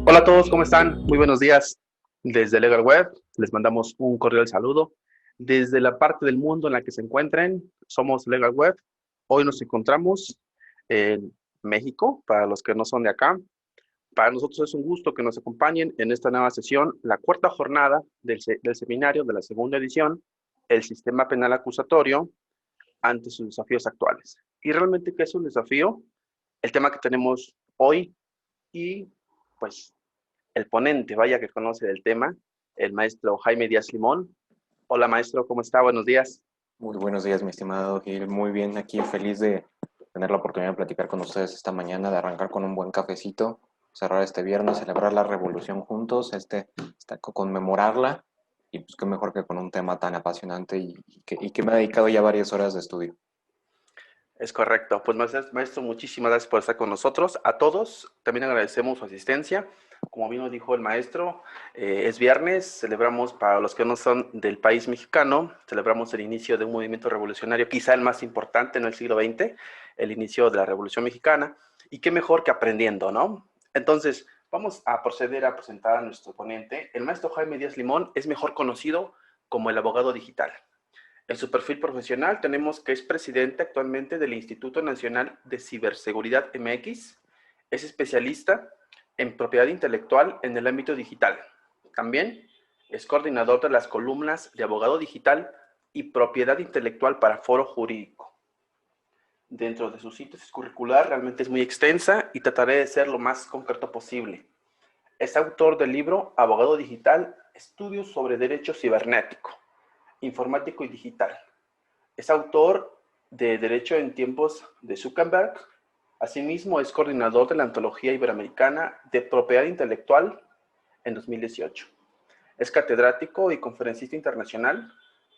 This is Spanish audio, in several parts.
Hola a todos, ¿cómo están? Muy buenos días. Desde Legal Web les mandamos un cordial saludo. Desde la parte del mundo en la que se encuentren, somos Legal Web. Hoy nos encontramos en México, para los que no son de acá. Para nosotros es un gusto que nos acompañen en esta nueva sesión, la cuarta jornada del seminario de la segunda edición, el sistema penal acusatorio ante sus desafíos actuales. Y realmente, ¿qué es un desafío? El tema que tenemos hoy y pues el ponente, vaya que conoce del tema, el maestro Jaime Díaz Limón. Hola maestro, ¿cómo está? Buenos días. Muy buenos días, mi estimado Gil. Muy bien, aquí feliz de tener la oportunidad de platicar con ustedes esta mañana, de arrancar con un buen cafecito, cerrar este viernes, celebrar la revolución juntos, conmemorarla, y pues qué mejor que con un tema tan apasionante y que me ha dedicado ya varias horas de estudio. Es correcto. Pues maestro, muchísimas gracias por estar con nosotros. A todos también agradecemos su asistencia. Como bien nos dijo el maestro, es viernes, celebramos, para los que no son del país mexicano, celebramos el inicio de un movimiento revolucionario, quizá el más importante en el siglo XX, el inicio de la Revolución Mexicana. Y qué mejor que aprendiendo, ¿no? Entonces, vamos a proceder a presentar a nuestro ponente. El maestro Jaime Díaz Limón es mejor conocido como el abogado digital. En su perfil profesional tenemos que es presidente actualmente del Instituto Nacional de Ciberseguridad MX, es especialista en propiedad intelectual en el ámbito digital. También es coordinador de las columnas de abogado digital y propiedad intelectual para Foro Jurídico. Dentro de su síntesis curricular realmente es muy extensa y trataré de ser lo más concreto posible. Es autor del libro Abogado Digital, Estudios sobre Derecho Cibernético, Informático y Digital. Es autor de Derecho en tiempos de Zuckerberg. Asimismo, es coordinador de la Antología Iberoamericana de Propiedad Intelectual en 2018. Es catedrático y conferencista internacional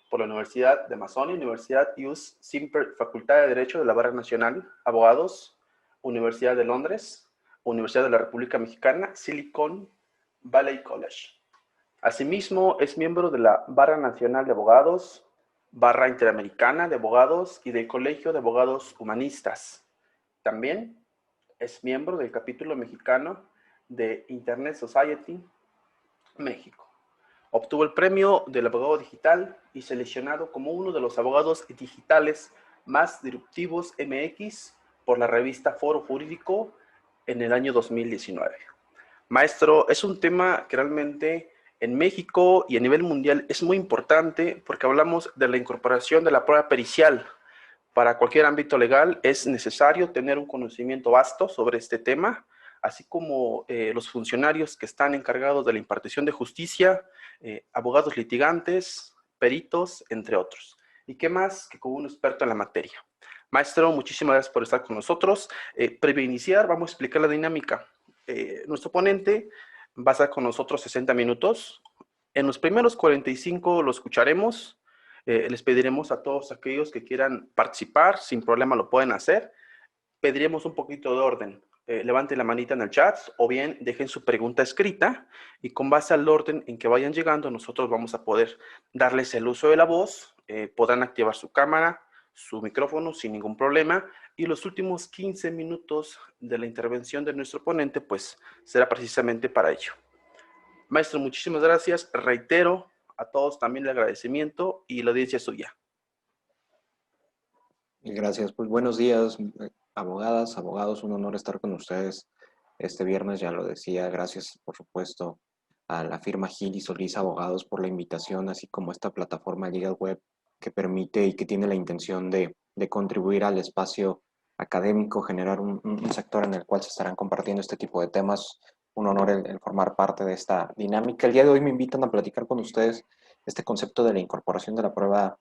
por la Universidad de Amazonia, Universidad US Simper, Facultad de Derecho de la Barra Nacional, Abogados, Universidad de Londres, Universidad de la República Mexicana, Silicon Valley College. Asimismo, es miembro de la Barra Nacional de Abogados, Barra Interamericana de Abogados y del Colegio de Abogados Humanistas. También es miembro del capítulo mexicano de Internet Society México. Obtuvo el premio del abogado digital y seleccionado como uno de los abogados digitales más disruptivos MX por la revista Foro Jurídico en el año 2019. Maestro, es un tema que realmente en México y a nivel mundial es muy importante porque hablamos de la incorporación de la prueba pericial. Para cualquier ámbito legal es necesario tener un conocimiento vasto sobre este tema, así como los funcionarios que están encargados de la impartición de justicia, abogados litigantes, peritos, entre otros. ¿Y qué más que con un experto en la materia? Maestro, muchísimas gracias por estar con nosotros. Previo a iniciar, vamos a explicar la dinámica. Nuestro ponente va a estar con nosotros 60 minutos. En los primeros 45 lo escucharemos. Les pediremos a todos aquellos que quieran participar, sin problema lo pueden hacer. Pediremos un poquito de orden. Levanten la manita en el chat o bien dejen su pregunta escrita y con base al orden en que vayan llegando nosotros vamos a poder darles el uso de la voz, podrán activar su cámara, su micrófono sin ningún problema y los últimos 15 minutos de la intervención de nuestro ponente pues será precisamente para ello. Maestro, muchísimas gracias. Reitero A todos también el agradecimiento y la audiencia es suya. Gracias. Pues buenos días, abogadas, abogados. Un honor estar con ustedes este viernes, ya lo decía. Gracias, por supuesto, a la firma Gil y Solís Abogados por la invitación, así como esta plataforma Legal Web que permite y que tiene la intención de contribuir al espacio académico, generar un sector en el cual se estarán compartiendo este tipo de temas. Un honor el formar parte de esta dinámica. El día de hoy me invitan a platicar con ustedes este concepto de la incorporación de la prueba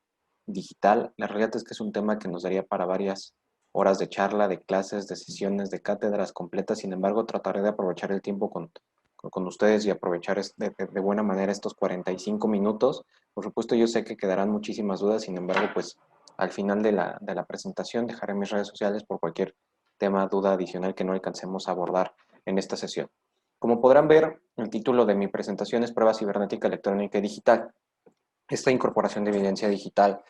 digital. La realidad es que es un tema que nos daría para varias horas de charla, de clases, de sesiones, de cátedras completas. Sin embargo, trataré de aprovechar el tiempo con ustedes y aprovechar de buena manera estos 45 minutos. Por supuesto, yo sé que quedarán muchísimas dudas, sin embargo, pues al final de la presentación dejaré mis redes sociales por cualquier tema, duda adicional que no alcancemos a abordar en esta sesión. Como podrán ver, el título de mi presentación es Prueba Cibernética Electrónica y Digital. Esta incorporación de evidencia digital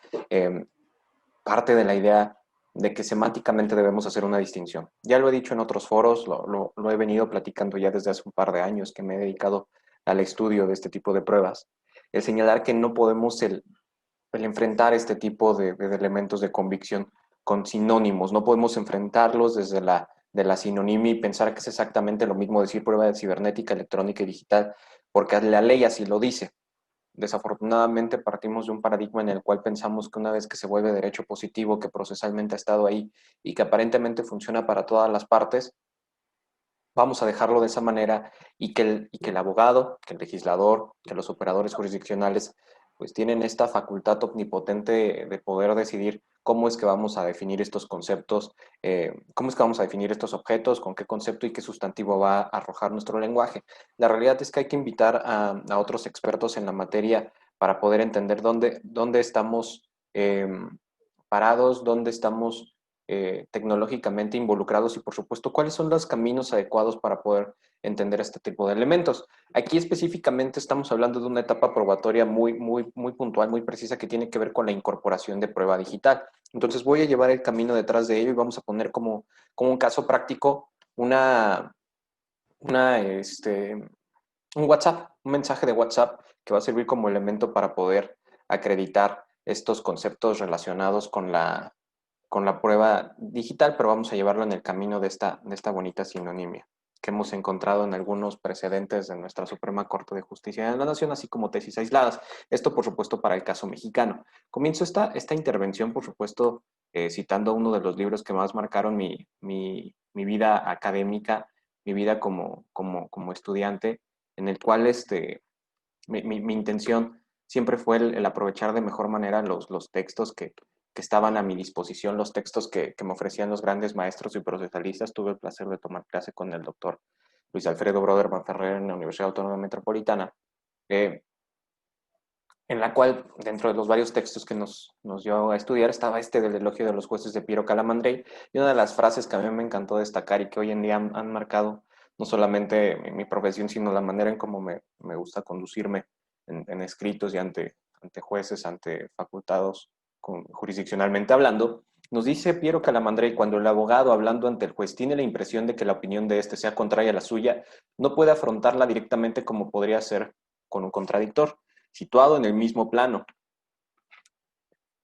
parte de la idea de que semánticamente debemos hacer una distinción. Ya lo he dicho en otros foros, lo he venido platicando ya desde hace un par de años que me he dedicado al estudio de este tipo de pruebas. El señalar que no podemos el enfrentar este tipo de elementos de convicción con sinónimos, no podemos enfrentarlos desde de la sinonimia y pensar que es exactamente lo mismo decir prueba de cibernética, electrónica y digital, porque la ley así lo dice. Desafortunadamente partimos de un paradigma en el cual pensamos que una vez que se vuelve derecho positivo, que procesalmente ha estado ahí y que aparentemente funciona para todas las partes, vamos a dejarlo de esa manera y que el abogado, que el legislador, que los operadores jurisdiccionales, pues tienen esta facultad omnipotente de poder decidir cómo es que vamos a definir estos conceptos, cómo es que vamos a definir estos objetos, con qué concepto y qué sustantivo va a arrojar nuestro lenguaje. La realidad es que hay que invitar a otros expertos en la materia para poder entender dónde estamos parados, dónde estamos tecnológicamente involucrados y, por supuesto, cuáles son los caminos adecuados para poder entender este tipo de elementos. Aquí específicamente estamos hablando de una etapa probatoria muy puntual, muy precisa, que tiene que ver con la incorporación de prueba digital. Entonces voy a llevar el camino detrás de ello y vamos a poner como un caso práctico un WhatsApp, un mensaje de WhatsApp que va a servir como elemento para poder acreditar estos conceptos relacionados con la prueba digital, pero vamos a llevarlo en el camino de esta bonita sinonimia que hemos encontrado en algunos precedentes de nuestra Suprema Corte de Justicia de la Nación, así como tesis aisladas. Esto, por supuesto, para el caso mexicano. Comienzo esta intervención, por supuesto, citando uno de los libros que más marcaron mi vida académica, mi vida como estudiante, en el cual mi intención siempre fue el aprovechar de mejor manera los textos que estaban a mi disposición, los textos que me ofrecían los grandes maestros y procesalistas. Tuve el placer de tomar clase con el doctor Luis Alfredo Broderman Ferrer en la Universidad Autónoma Metropolitana, en la cual, dentro de los varios textos que nos dio a estudiar, estaba este del elogio de los jueces de Piero Calamandrei, y una de las frases que a mí me encantó destacar y que hoy en día han marcado no solamente mi profesión, sino la manera en cómo me gusta conducirme en escritos y ante jueces, ante facultados, jurisdiccionalmente hablando. Nos dice Piero Calamandrei: cuando el abogado, hablando ante el juez, tiene la impresión de que la opinión de éste sea contraria a la suya, no puede afrontarla directamente como podría ser con un contradictor, situado en el mismo plano.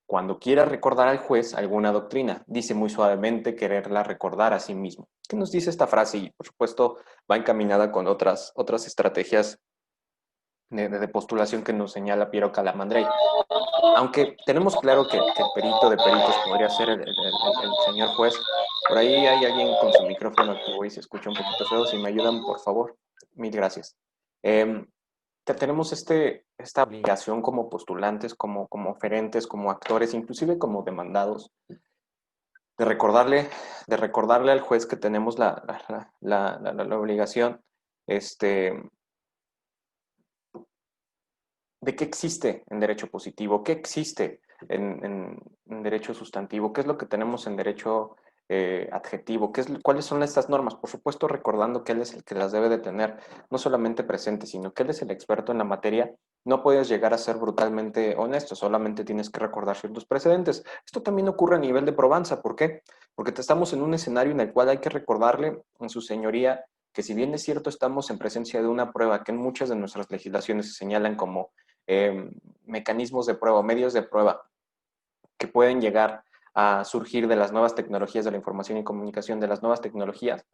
Cuando quiera recordar al juez alguna doctrina, dice muy suavemente quererla recordar a sí mismo. ¿Qué nos dice esta frase? Y por supuesto va encaminada con otras estrategias de postulación que nos señala Piero Calamandrei. Aunque tenemos claro que el perito de peritos podría ser el señor juez, por ahí hay alguien con su micrófono activo y se escucha un poquito feo. Si me ayudan, por favor. Mil gracias. Tenemos esta obligación como postulantes, como oferentes, como actores, inclusive como demandados, de recordarle al juez que tenemos la obligación de qué existe en derecho positivo, qué existe en derecho sustantivo, qué es lo que tenemos en derecho adjetivo, cuáles son estas normas. Por supuesto, recordando que él es el que las debe de tener, no solamente presente, sino que él es el experto en la materia. No puedes llegar a ser brutalmente honesto, solamente tienes que recordar ciertos precedentes. Esto también ocurre a nivel de probanza. ¿Por qué? Porque estamos en un escenario en el cual hay que recordarle en su señoría que, si bien es cierto, estamos en presencia de una prueba que en muchas de nuestras legislaciones se señalan como mecanismos de prueba, medios de prueba que pueden llegar a surgir de las nuevas tecnologías de la información y comunicación, de las nuevas tecnologías,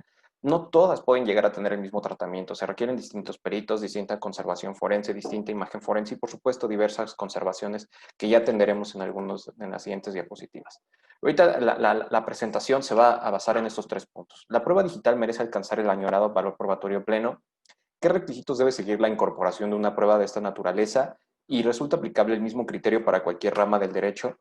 no todas pueden llegar a tener el mismo tratamiento. Se requieren distintos peritos, distinta conservación forense, distinta imagen forense y, por supuesto, diversas conservaciones que ya atenderemos en las siguientes diapositivas. Ahorita la presentación se va a basar en estos 3 puntos. La prueba digital merece alcanzar el añorado valor probatorio pleno. ¿Qué requisitos debe seguir la incorporación de una prueba de esta naturaleza? Y resulta aplicable el mismo criterio para cualquier rama del derecho.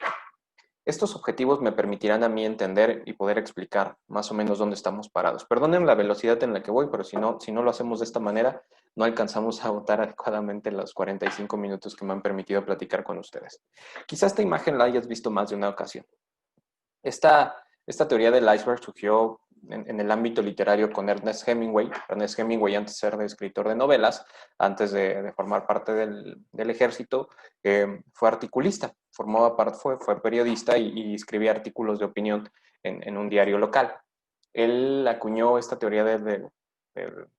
Estos objetivos me permitirán a mí entender y poder explicar más o menos dónde estamos parados. Perdonen la velocidad en la que voy, pero si no lo hacemos de esta manera, no alcanzamos a agotar adecuadamente los 45 minutos que me han permitido platicar con ustedes. Quizás esta imagen la hayas visto más de una ocasión. Esta teoría del iceberg surgió en el ámbito literario con Ernest Hemingway. Ernest Hemingway, antes de ser escritor de novelas, antes de formar parte del ejército, fue articulista, fue periodista y escribía artículos de opinión en un diario local. Él acuñó esta teoría del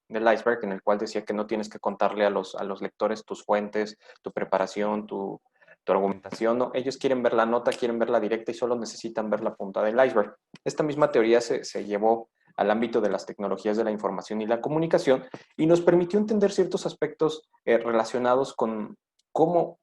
iceberg, en el cual decía que no tienes que contarle a los lectores tus fuentes, tu preparación, tu argumentación, ¿no? Ellos quieren ver la nota, quieren ver la directa y solo necesitan ver la punta del iceberg. Esta misma teoría se llevó al ámbito de las tecnologías de la información y la comunicación y nos permitió entender ciertos aspectos relacionados con cómo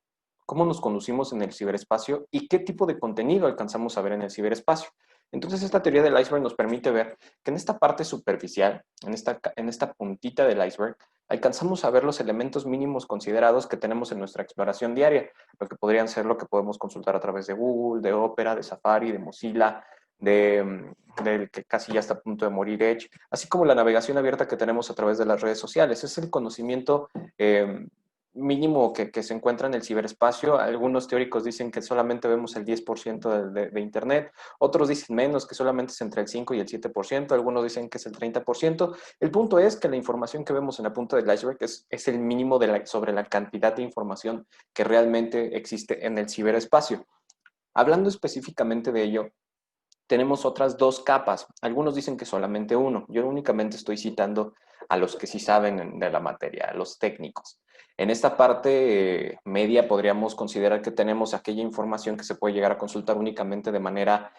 nos conducimos en el ciberespacio y qué tipo de contenido alcanzamos a ver en el ciberespacio. Entonces, esta teoría del iceberg nos permite ver que en esta parte superficial, en esta puntita del iceberg, alcanzamos a ver los elementos mínimos considerados que tenemos en nuestra exploración diaria, lo que podrían ser lo que podemos consultar a través de Google, de Opera, de Safari, de Mozilla, del que casi ya está a punto de morir Edge, así como la navegación abierta que tenemos a través de las redes sociales. Es el conocimiento mínimo que se encuentra en el ciberespacio. Algunos teóricos dicen que solamente vemos el 10% de Internet, otros dicen menos, que solamente es entre el 5 y el 7%, algunos dicen que es el 30%. El punto es que la información que vemos en la punta del iceberg es el mínimo sobre la cantidad de información que realmente existe en el ciberespacio. Hablando específicamente de ello, tenemos otras 2 capas. Algunos dicen que solamente uno. Yo únicamente estoy citando a los que sí saben de la materia, a los técnicos. En esta parte media podríamos considerar que tenemos aquella información que se puede llegar a consultar únicamente de manera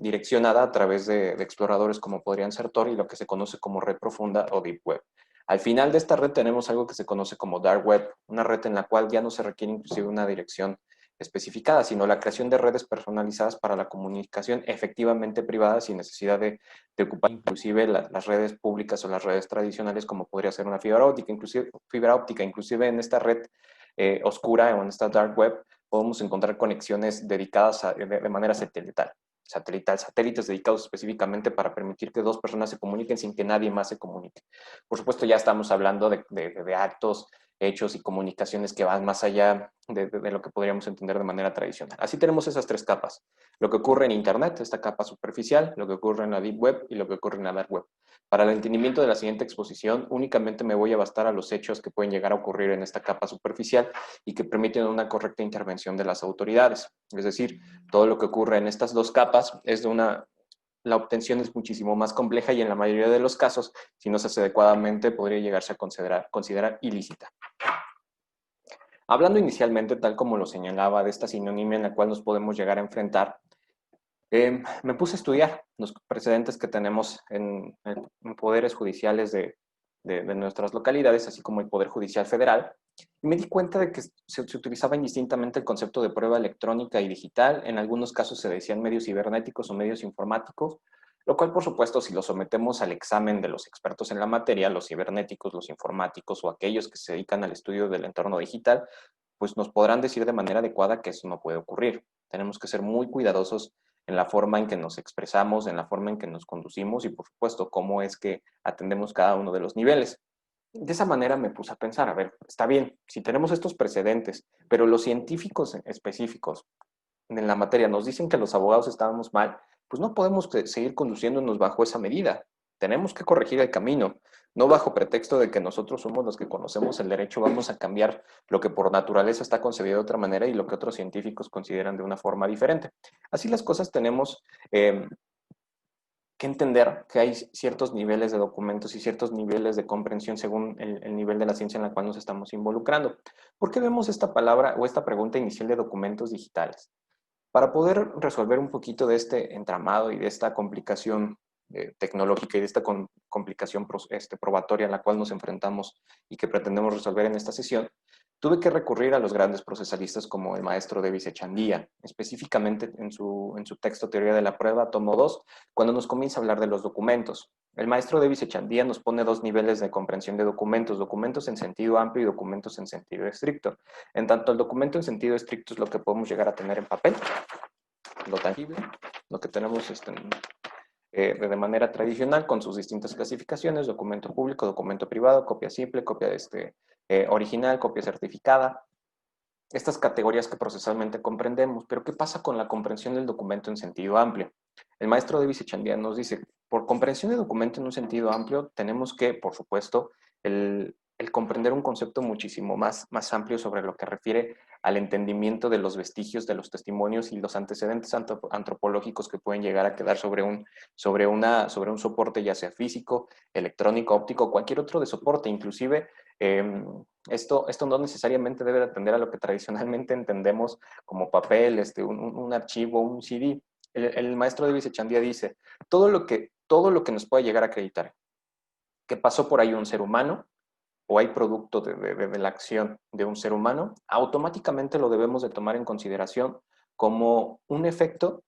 direccionada a través de exploradores como podrían ser Tor y lo que se conoce como red profunda o Deep Web. Al final de esta red tenemos algo que se conoce como Dark Web, una red en la cual ya no se requiere inclusive una dirección especificada, sino la creación de redes personalizadas para la comunicación efectivamente privada sin necesidad de ocupar inclusive las redes públicas o las redes tradicionales como podría ser una fibra óptica, inclusive en esta red oscura o en esta dark web podemos encontrar conexiones dedicadas de manera satelital, satélites dedicados específicamente para permitir que 2 personas se comuniquen sin que nadie más se comunique. Por supuesto, ya estamos hablando de actos, hechos y comunicaciones que van más allá de lo que podríamos entender de manera tradicional. Así tenemos esas 3 capas. Lo que ocurre en Internet, esta capa superficial, lo que ocurre en la Deep Web y lo que ocurre en la Dark Web. Para el entendimiento de la siguiente exposición, únicamente me voy a bastar a los hechos que pueden llegar a ocurrir en esta capa superficial y que permiten una correcta intervención de las autoridades. Es decir, todo lo que ocurre en estas 2 capas es la obtención es muchísimo más compleja y en la mayoría de los casos, si no se hace adecuadamente, podría llegarse a considerar ilícita. Hablando inicialmente, tal como lo señalaba, de esta sinonimia en la cual nos podemos llegar a enfrentar, me puse a estudiar los precedentes que tenemos en poderes judiciales de nuestras localidades, así como el Poder Judicial Federal, y me di cuenta de que se utilizaba indistintamente el concepto de prueba electrónica y digital. En algunos casos se decían medios cibernéticos o medios informáticos, lo cual, por supuesto, si lo sometemos al examen de los expertos en la materia, los cibernéticos, los informáticos o aquellos que se dedican al estudio del entorno digital, pues nos podrán decir de manera adecuada que eso no puede ocurrir. Tenemos que ser muy cuidadosos en la forma en que nos expresamos, en la forma en que nos conducimos y, por supuesto, cómo es que atendemos cada uno de los niveles. De esa manera me puse a pensar, a ver, está bien, si tenemos estos precedentes, pero los científicos específicos en la materia nos dicen que los abogados estábamos mal, pues no podemos seguir conduciéndonos bajo esa medida. Tenemos que corregir el camino, no bajo pretexto de que nosotros somos los que conocemos el derecho, vamos a cambiar lo que por naturaleza está concebido de otra manera y lo que otros científicos consideran de una forma diferente. Así las cosas tenemos que entender que hay ciertos niveles de documentos y ciertos niveles de comprensión según el nivel de la ciencia en la cual nos estamos involucrando. ¿Por qué vemos esta palabra o esta pregunta inicial de documentos digitales? Para poder resolver un poquito de este entramado y de esta complicación tecnológica y de esta complicación probatoria en la cual nos enfrentamos y que pretendemos resolver en esta sesión, tuve que recurrir a los grandes procesalistas como el maestro Davis Echandía, específicamente en su texto Teoría de la Prueba, tomo 2, cuando nos comienza a hablar de los documentos. El maestro Davis Echandía nos pone dos niveles de comprensión de documentos, documentos en sentido amplio y documentos en sentido estricto. En tanto, el documento en sentido estricto es lo que podemos llegar a tener en papel, lo tangible, lo que tenemos de manera tradicional con sus distintas clasificaciones, documento público, documento privado, copia simple, copia original, copia certificada, estas categorías que procesalmente comprendemos. Pero ¿qué pasa con la comprensión del documento en sentido amplio? El maestro Davis Echandía nos dice, por comprensión de documento en un sentido amplio, tenemos que, por supuesto, el comprender un concepto muchísimo más amplio sobre lo que refiere al entendimiento de los vestigios, de los testimonios y los antecedentes antropológicos que pueden llegar a quedar sobre un soporte, ya sea físico, electrónico, óptico, cualquier otro de soporte. Inclusive, esto no necesariamente debe de atender a lo que tradicionalmente entendemos como papel, un archivo, un CD. El maestro Davis Echandía dice, todo lo que nos pueda llegar a acreditar que pasó por ahí un ser humano o hay producto de la acción de un ser humano, automáticamente lo debemos de tomar en consideración como un efecto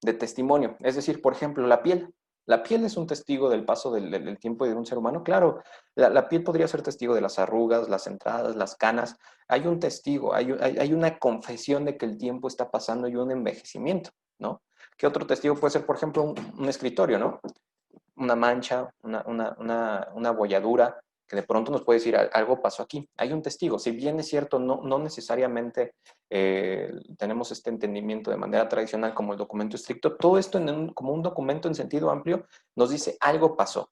de testimonio. Es decir, por ejemplo, la piel. La piel es un testigo del paso del tiempo y de un ser humano. Claro, la piel podría ser testigo de las arrugas, las entradas, las canas. Hay un testigo, hay una confesión de que el tiempo está pasando y un envejecimiento, ¿no? ¿Qué otro testigo puede ser, por ejemplo, un escritorio, ¿no? Una mancha, una bolladura, que de pronto nos puede decir algo pasó aquí. Hay un testigo. Si bien es cierto, no necesariamente tenemos este entendimiento de manera tradicional como el documento estricto, todo esto como un documento en sentido amplio nos dice algo pasó.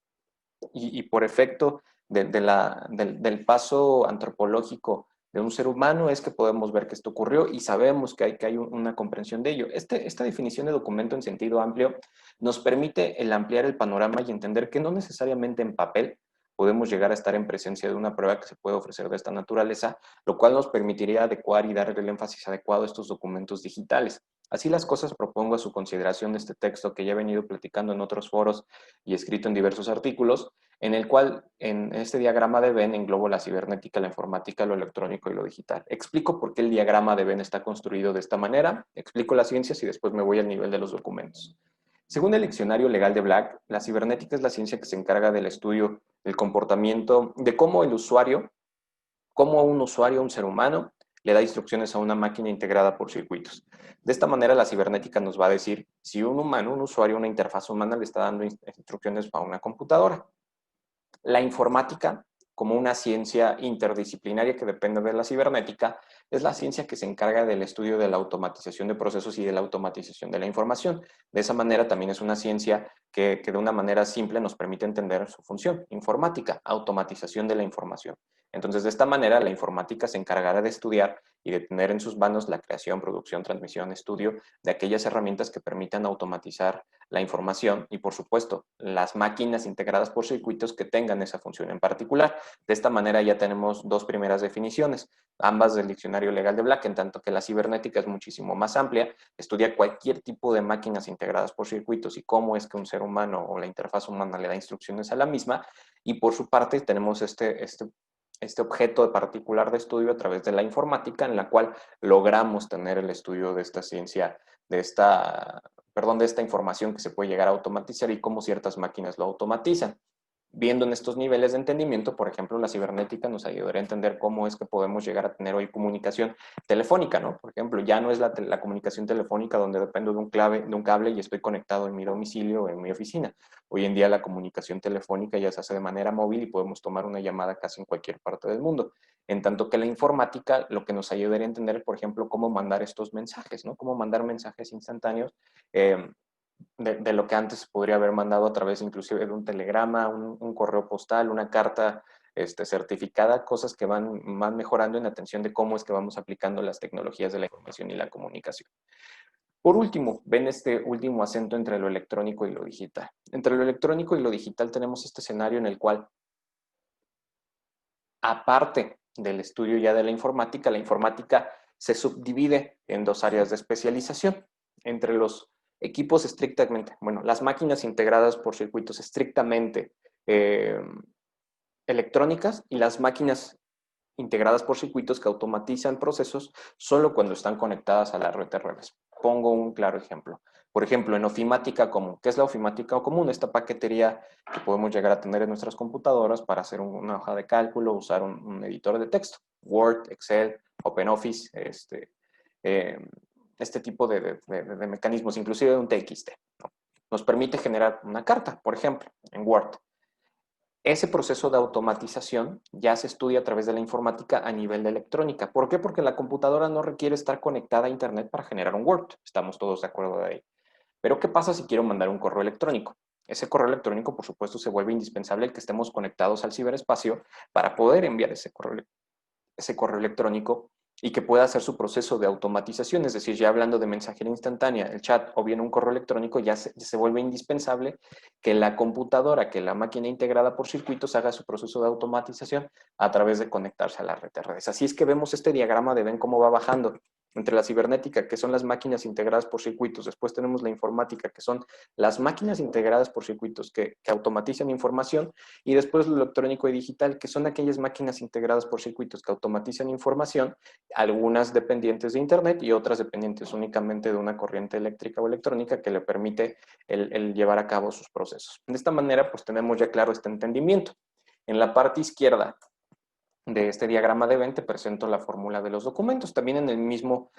Y por efecto del paso antropológico de un ser humano es que podemos ver que esto ocurrió y sabemos que hay una comprensión de ello. Esta definición de documento en sentido amplio nos permite el ampliar el panorama y entender que no necesariamente en papel podemos llegar a estar en presencia de una prueba que se puede ofrecer de esta naturaleza, lo cual nos permitiría adecuar y dar el énfasis adecuado a estos documentos digitales. Así las cosas, propongo a su consideración este texto que ya he venido platicando en otros foros y escrito en diversos artículos, en el cual en este diagrama de Venn englobo la cibernética, la informática, lo electrónico y lo digital. Explico por qué el diagrama de Venn está construido de esta manera, explico las ciencias y después me voy al nivel de los documentos. Según el diccionario legal de Black, la cibernética es la ciencia que se encarga del estudio del comportamiento, de cómo un usuario, un ser humano, le da instrucciones a una máquina integrada por circuitos. De esta manera, la cibernética nos va a decir si un humano, un usuario, una interfaz humana le está dando instrucciones a una computadora. La informática, como una ciencia interdisciplinaria que depende de la cibernética, es la ciencia que se encarga del estudio de la automatización de procesos y de la automatización de la información. De esa manera también es una ciencia que de una manera simple nos permite entender su función. Informática, automatización de la información. Entonces, de esta manera, la informática se encargará de estudiar y de tener en sus manos la creación, producción, transmisión, estudio de aquellas herramientas que permitan automatizar la información y, por supuesto, las máquinas integradas por circuitos que tengan esa función en particular. De esta manera ya tenemos dos primeras definiciones, ambas del diccionario legal de Black, en tanto que la cibernética es muchísimo más amplia, estudia cualquier tipo de máquinas integradas por circuitos y cómo es que un ser humano o la interfaz humana le da instrucciones a la misma, y por su parte tenemos este objeto particular de estudio a través de la informática, en la cual logramos tener el estudio de esta ciencia, de esta información que se puede llegar a automatizar y cómo ciertas máquinas lo automatizan. Viendo en estos niveles de entendimiento, por ejemplo, la cibernética nos ayudaría a entender cómo es que podemos llegar a tener hoy comunicación telefónica, ¿no? Por ejemplo, ya no es la comunicación telefónica donde dependo de un cable y estoy conectado en mi domicilio o en mi oficina. Hoy en día la comunicación telefónica ya se hace de manera móvil y podemos tomar una llamada casi en cualquier parte del mundo. En tanto que la informática lo que nos ayudaría a entender, por ejemplo, cómo mandar estos mensajes, ¿no? Cómo mandar mensajes instantáneos de lo que antes podría haber mandado a través inclusive de un telegrama, un correo postal, una carta certificada, cosas que van mejorando en atención de cómo es que vamos aplicando las tecnologías de la información y la comunicación. Por último, ven este último acento entre lo electrónico y lo digital. Entre lo electrónico y lo digital tenemos este escenario en el cual, aparte del estudio ya de la informática se subdivide en dos áreas de especialización. Entre los equipos estrictamente, bueno, las máquinas integradas por circuitos estrictamente eh, electrónicas y las máquinas integradas por circuitos que automatizan procesos solo cuando están conectadas a la red de redes. Pongo un claro ejemplo. Por ejemplo, en ofimática común. ¿Qué es la ofimática común? Esta paquetería que podemos llegar a tener en nuestras computadoras para hacer una hoja de cálculo, usar un editor de texto. Word, Excel, OpenOffice, eh, este tipo de mecanismos, inclusive un TXT, ¿no? Nos permite generar una carta, por ejemplo, en Word. Ese proceso de automatización ya se estudia a través de la informática a nivel de electrónica. ¿Por qué? Porque la computadora no requiere estar conectada a Internet para generar un Word. Estamos todos de acuerdo de ahí. Pero ¿qué pasa si quiero mandar un correo electrónico? Ese correo electrónico, por supuesto, se vuelve indispensable el que estemos conectados al ciberespacio para poder enviar ese correo electrónico y que pueda hacer su proceso de automatización, es decir, ya hablando de mensajería instantánea, el chat o bien un correo electrónico, ya se vuelve indispensable que la computadora, que la máquina integrada por circuitos haga su proceso de automatización a través de conectarse a la red de redes. Así es que vemos este diagrama de ven cómo va bajando entre la cibernética, que son las máquinas integradas por circuitos, después tenemos la informática, que son las máquinas integradas por circuitos que automatizan información, y después lo electrónico y digital, que son aquellas máquinas integradas por circuitos que automatizan información, algunas dependientes de Internet y otras dependientes únicamente de una corriente eléctrica o electrónica que le permite el llevar a cabo sus procesos. De esta manera, pues tenemos ya claro este entendimiento. En la parte izquierda de este diagrama de Venn te presento la fórmula de los documentos, también en el mismo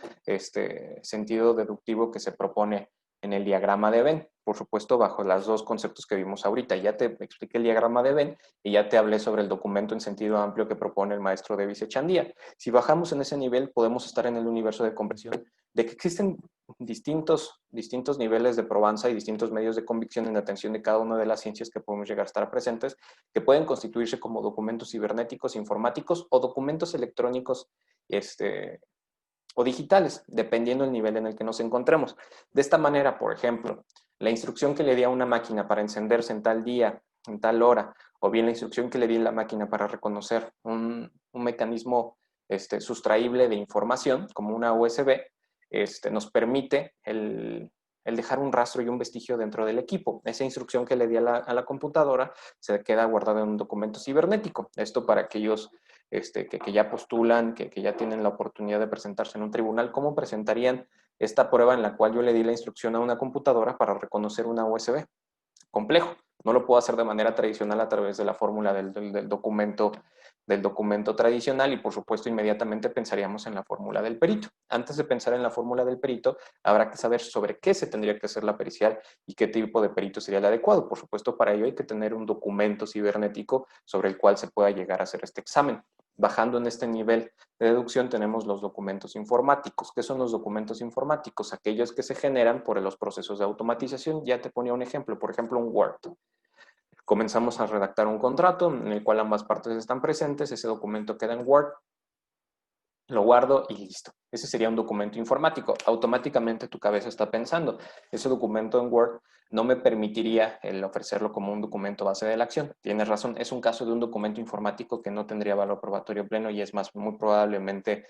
sentido deductivo que se propone en el diagrama de Venn, por supuesto bajo los dos conceptos que vimos ahorita. Ya te expliqué el diagrama de Venn y ya te hablé sobre el documento en sentido amplio que propone el maestro Davis Echandía. Si bajamos en ese nivel, podemos estar en el universo de comprensión de que existen distintos niveles de probanza y distintos medios de convicción en la atención de cada una de las ciencias que podemos llegar a estar presentes, que pueden constituirse como documentos cibernéticos, informáticos o documentos electrónicos o digitales, dependiendo del nivel en el que nos encontremos. De esta manera, por ejemplo, la instrucción que le di a una máquina para encenderse en tal día, en tal hora, o bien la instrucción que le di a la máquina para reconocer un mecanismo sustraíble de información, como una USB, nos permite el dejar un rastro y un vestigio dentro del equipo. Esa instrucción que le di a la computadora se queda guardada en un documento cibernético. Esto para aquellos que ya postulan, que ya tienen la oportunidad de presentarse en un tribunal, ¿cómo presentarían esta prueba en la cual yo le di la instrucción a una computadora para reconocer una USB? Complejo. No lo puedo hacer de manera tradicional a través de la fórmula del documento tradicional y por supuesto inmediatamente pensaríamos en la fórmula del perito. Antes de pensar en la fórmula del perito, habrá que saber sobre qué se tendría que hacer la pericial y qué tipo de perito sería el adecuado. Por supuesto, para ello hay que tener un documento cibernético sobre el cual se pueda llegar a hacer este examen. Bajando en este nivel de deducción tenemos los documentos informáticos. ¿Qué son los documentos informáticos? Aquellos que se generan por los procesos de automatización. Ya te ponía un ejemplo, por ejemplo, un Word. Comenzamos a redactar un contrato en el cual ambas partes están presentes, ese documento queda en Word, lo guardo y listo. Ese sería un documento informático. Automáticamente tu cabeza está pensando, ese documento en Word no me permitiría el ofrecerlo como un documento base de la acción. Tienes razón, es un caso de un documento informático que no tendría valor probatorio pleno y es más, muy probablemente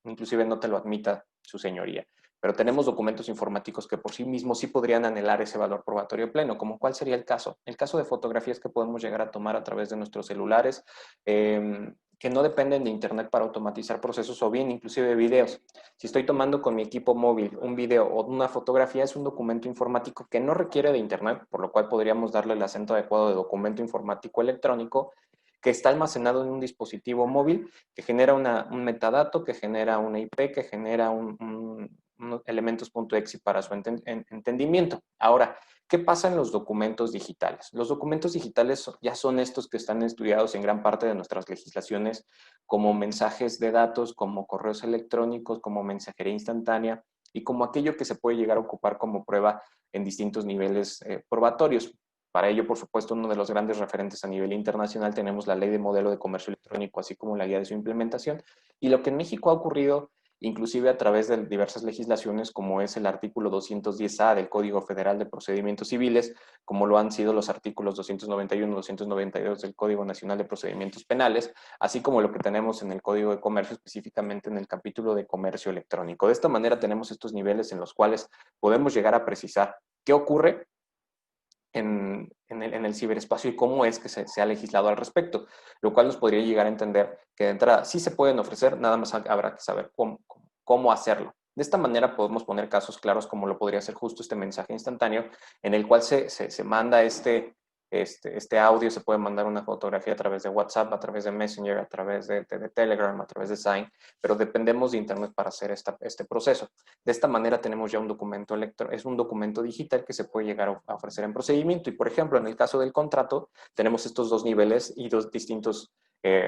inclusive no te lo admita su señoría. Pero tenemos documentos informáticos que por sí mismos sí podrían anhelar ese valor probatorio pleno, como cuál sería el caso. El caso de fotografías que podemos llegar a tomar a través de nuestros celulares, que no dependen de Internet para automatizar procesos o bien inclusive videos. Si estoy tomando con mi equipo móvil un video o una fotografía, es un documento informático que no requiere de Internet, por lo cual podríamos darle el acento adecuado de documento informático electrónico, que está almacenado en un dispositivo móvil, que genera un metadato, que genera una IP, que genera unos elementos.exe para su entendimiento. Ahora, ¿qué pasa en los documentos digitales? Los documentos digitales ya son estos que están estudiados en gran parte de nuestras legislaciones como mensajes de datos, como correos electrónicos, como mensajería instantánea y como aquello que se puede llegar a ocupar como prueba en distintos niveles probatorios. Para ello, por supuesto, uno de los grandes referentes a nivel internacional tenemos la Ley de Modelo de Comercio Electrónico, así como la guía de su implementación. Y lo que en México ha ocurrido inclusive a través de diversas legislaciones como es el artículo 210A del Código Federal de Procedimientos Civiles, como lo han sido los artículos 291 y 292 del Código Nacional de Procedimientos Penales, así como lo que tenemos en el Código de Comercio, específicamente en el capítulo de comercio electrónico. De esta manera tenemos estos niveles en los cuales podemos llegar a precisar qué ocurre en el ciberespacio y cómo es que se ha legislado al respecto, lo cual nos podría llegar a entender que de entrada sí se pueden ofrecer, nada más habrá que saber cómo hacerlo. De esta manera podemos poner casos claros como lo podría ser justo este mensaje instantáneo en el cual se manda este audio, se puede mandar una fotografía a través de WhatsApp, a través de Messenger, a través de Telegram, a través de Sign, pero dependemos de Internet para hacer este proceso. De esta manera tenemos ya un documento es un documento digital que se puede llegar a ofrecer en procedimiento y, por ejemplo, en el caso del contrato, tenemos estos dos niveles y dos distintos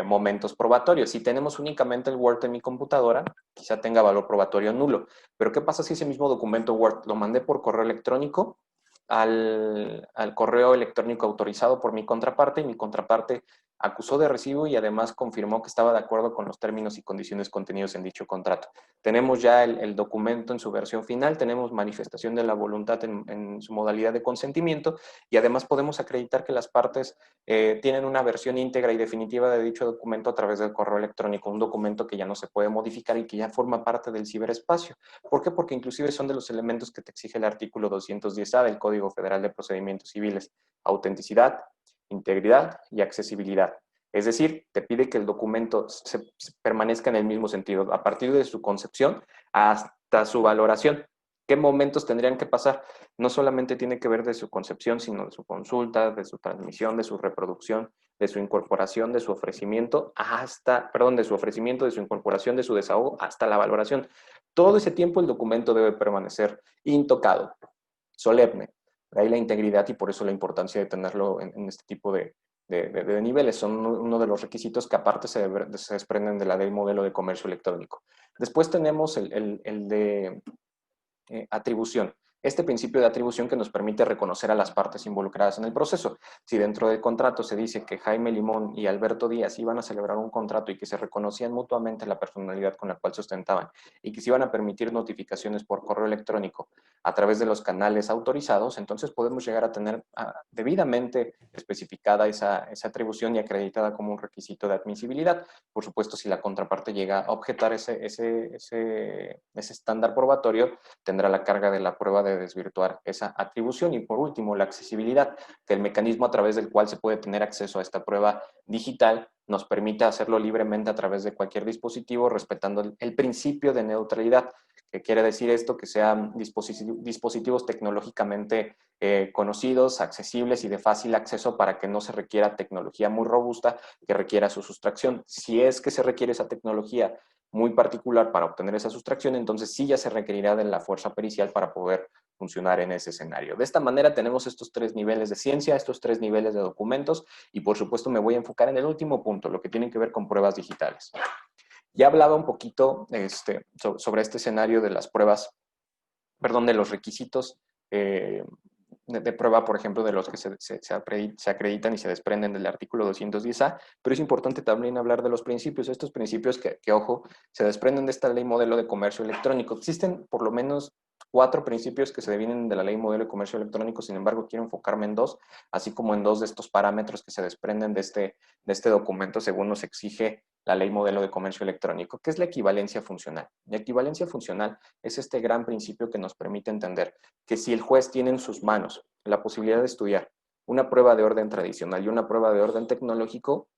momentos probatorios. Si tenemos únicamente el Word en mi computadora, quizá tenga valor probatorio nulo, pero ¿qué pasa si ese mismo documento Word lo mandé por correo electrónico al correo electrónico autorizado por mi contraparte y mi contraparte acusó de recibo y además confirmó que estaba de acuerdo con los términos y condiciones contenidos en dicho contrato? Tenemos ya el documento en su versión final, tenemos manifestación de la voluntad en su modalidad de consentimiento y además podemos acreditar que las partes tienen una versión íntegra y definitiva de dicho documento a través del correo electrónico, un documento que ya no se puede modificar y que ya forma parte del ciberespacio. ¿Por qué? Porque inclusive son de los elementos que te exige el artículo 210A del Código Federal de Procedimientos Civiles: autenticidad, integridad y accesibilidad. Es decir, te pide que el documento se permanezca en el mismo sentido, a partir de su concepción hasta su valoración. ¿Qué momentos tendrían que pasar? No solamente tiene que ver de su concepción, sino de su consulta, de su transmisión, de su reproducción, de su incorporación, de su ofrecimiento, de su ofrecimiento, de su incorporación, de su desahogo, hasta la valoración. Todo ese tiempo el documento debe permanecer intocado, solemne. De ahí la integridad y por eso la importancia de tenerlo en este tipo de niveles. Son uno de los requisitos que aparte se desprenden de la ley modelo de comercio electrónico. Después tenemos el de atribución. Este principio de atribución que nos permite reconocer a las partes involucradas en el proceso. Si dentro del contrato se dice que Jaime Limón y Alberto Díaz iban a celebrar un contrato y que se reconocían mutuamente la personalidad con la cual se ostentaban y que se iban a permitir notificaciones por correo electrónico a través de los canales autorizados, entonces podemos llegar a tener debidamente especificada esa atribución y acreditada como un requisito de admisibilidad. Por supuesto, si la contraparte llega a objetar ese estándar probatorio, tendrá la carga de la prueba de desvirtuar esa atribución. Y por último, la accesibilidad, que el mecanismo a través del cual se puede tener acceso a esta prueba digital nos permite hacerlo libremente a través de cualquier dispositivo, respetando el principio de neutralidad. ¿Qué quiere decir esto? Que sean dispositivos tecnológicamente conocidos, accesibles y de fácil acceso para que no se requiera tecnología muy robusta que requiera su sustracción. Si es que se requiere esa tecnología muy particular para obtener esa sustracción, entonces sí ya se requerirá de la fuerza pericial para poder funcionar en ese escenario. De esta manera tenemos estos tres niveles de ciencia, estos tres niveles de documentos y por supuesto me voy a enfocar en el último punto, lo que tiene que ver con pruebas digitales. Ya hablaba un poquito sobre este escenario de las pruebas, perdón, de los requisitos de prueba, por ejemplo, de los que se acreditan y se desprenden del artículo 210A, pero es importante también hablar de los principios. Estos principios que, ojo, se desprenden de esta ley modelo de comercio electrónico. Existen por lo menos 4 principios que se devienen de la ley modelo de comercio electrónico, sin embargo, quiero enfocarme en 2, así como en 2 de estos parámetros que se desprenden de este documento según nos exige la ley modelo de comercio electrónico, que es la equivalencia funcional. La equivalencia funcional es este gran principio que nos permite entender que si el juez tiene en sus manos la posibilidad de estudiar una prueba de orden tradicional y una prueba de orden tecnológico,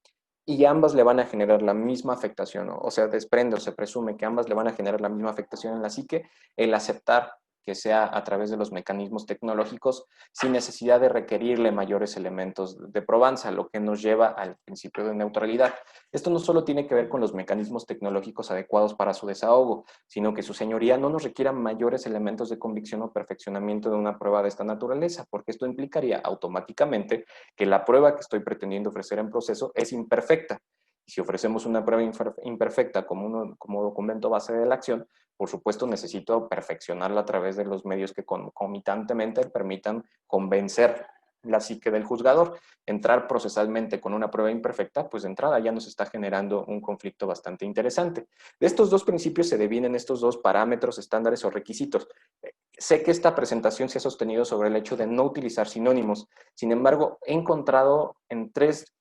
y ambas le van a generar la misma afectación, o sea, desprende o se presume que ambas le van a generar la misma afectación en la psique, el aceptar que sea a través de los mecanismos tecnológicos sin necesidad de requerirle mayores elementos de probanza, lo que nos lleva al principio de neutralidad. Esto no solo tiene que ver con los mecanismos tecnológicos adecuados para su desahogo, sino que su señoría no nos requiera mayores elementos de convicción o perfeccionamiento de una prueba de esta naturaleza, porque esto implicaría automáticamente que la prueba que estoy pretendiendo ofrecer en proceso es imperfecta. Y si ofrecemos una prueba imperfecta como documento base de la acción, por supuesto necesito perfeccionarla a través de los medios que concomitantemente permitan convencer la psique del juzgador. Entrar procesalmente con una prueba imperfecta, pues de entrada ya nos está generando un conflicto bastante interesante. De estos dos principios se devienen estos dos parámetros, estándares o requisitos. Sé que esta presentación se ha sostenido sobre el hecho de no utilizar sinónimos. Sin embargo, he encontrado en tres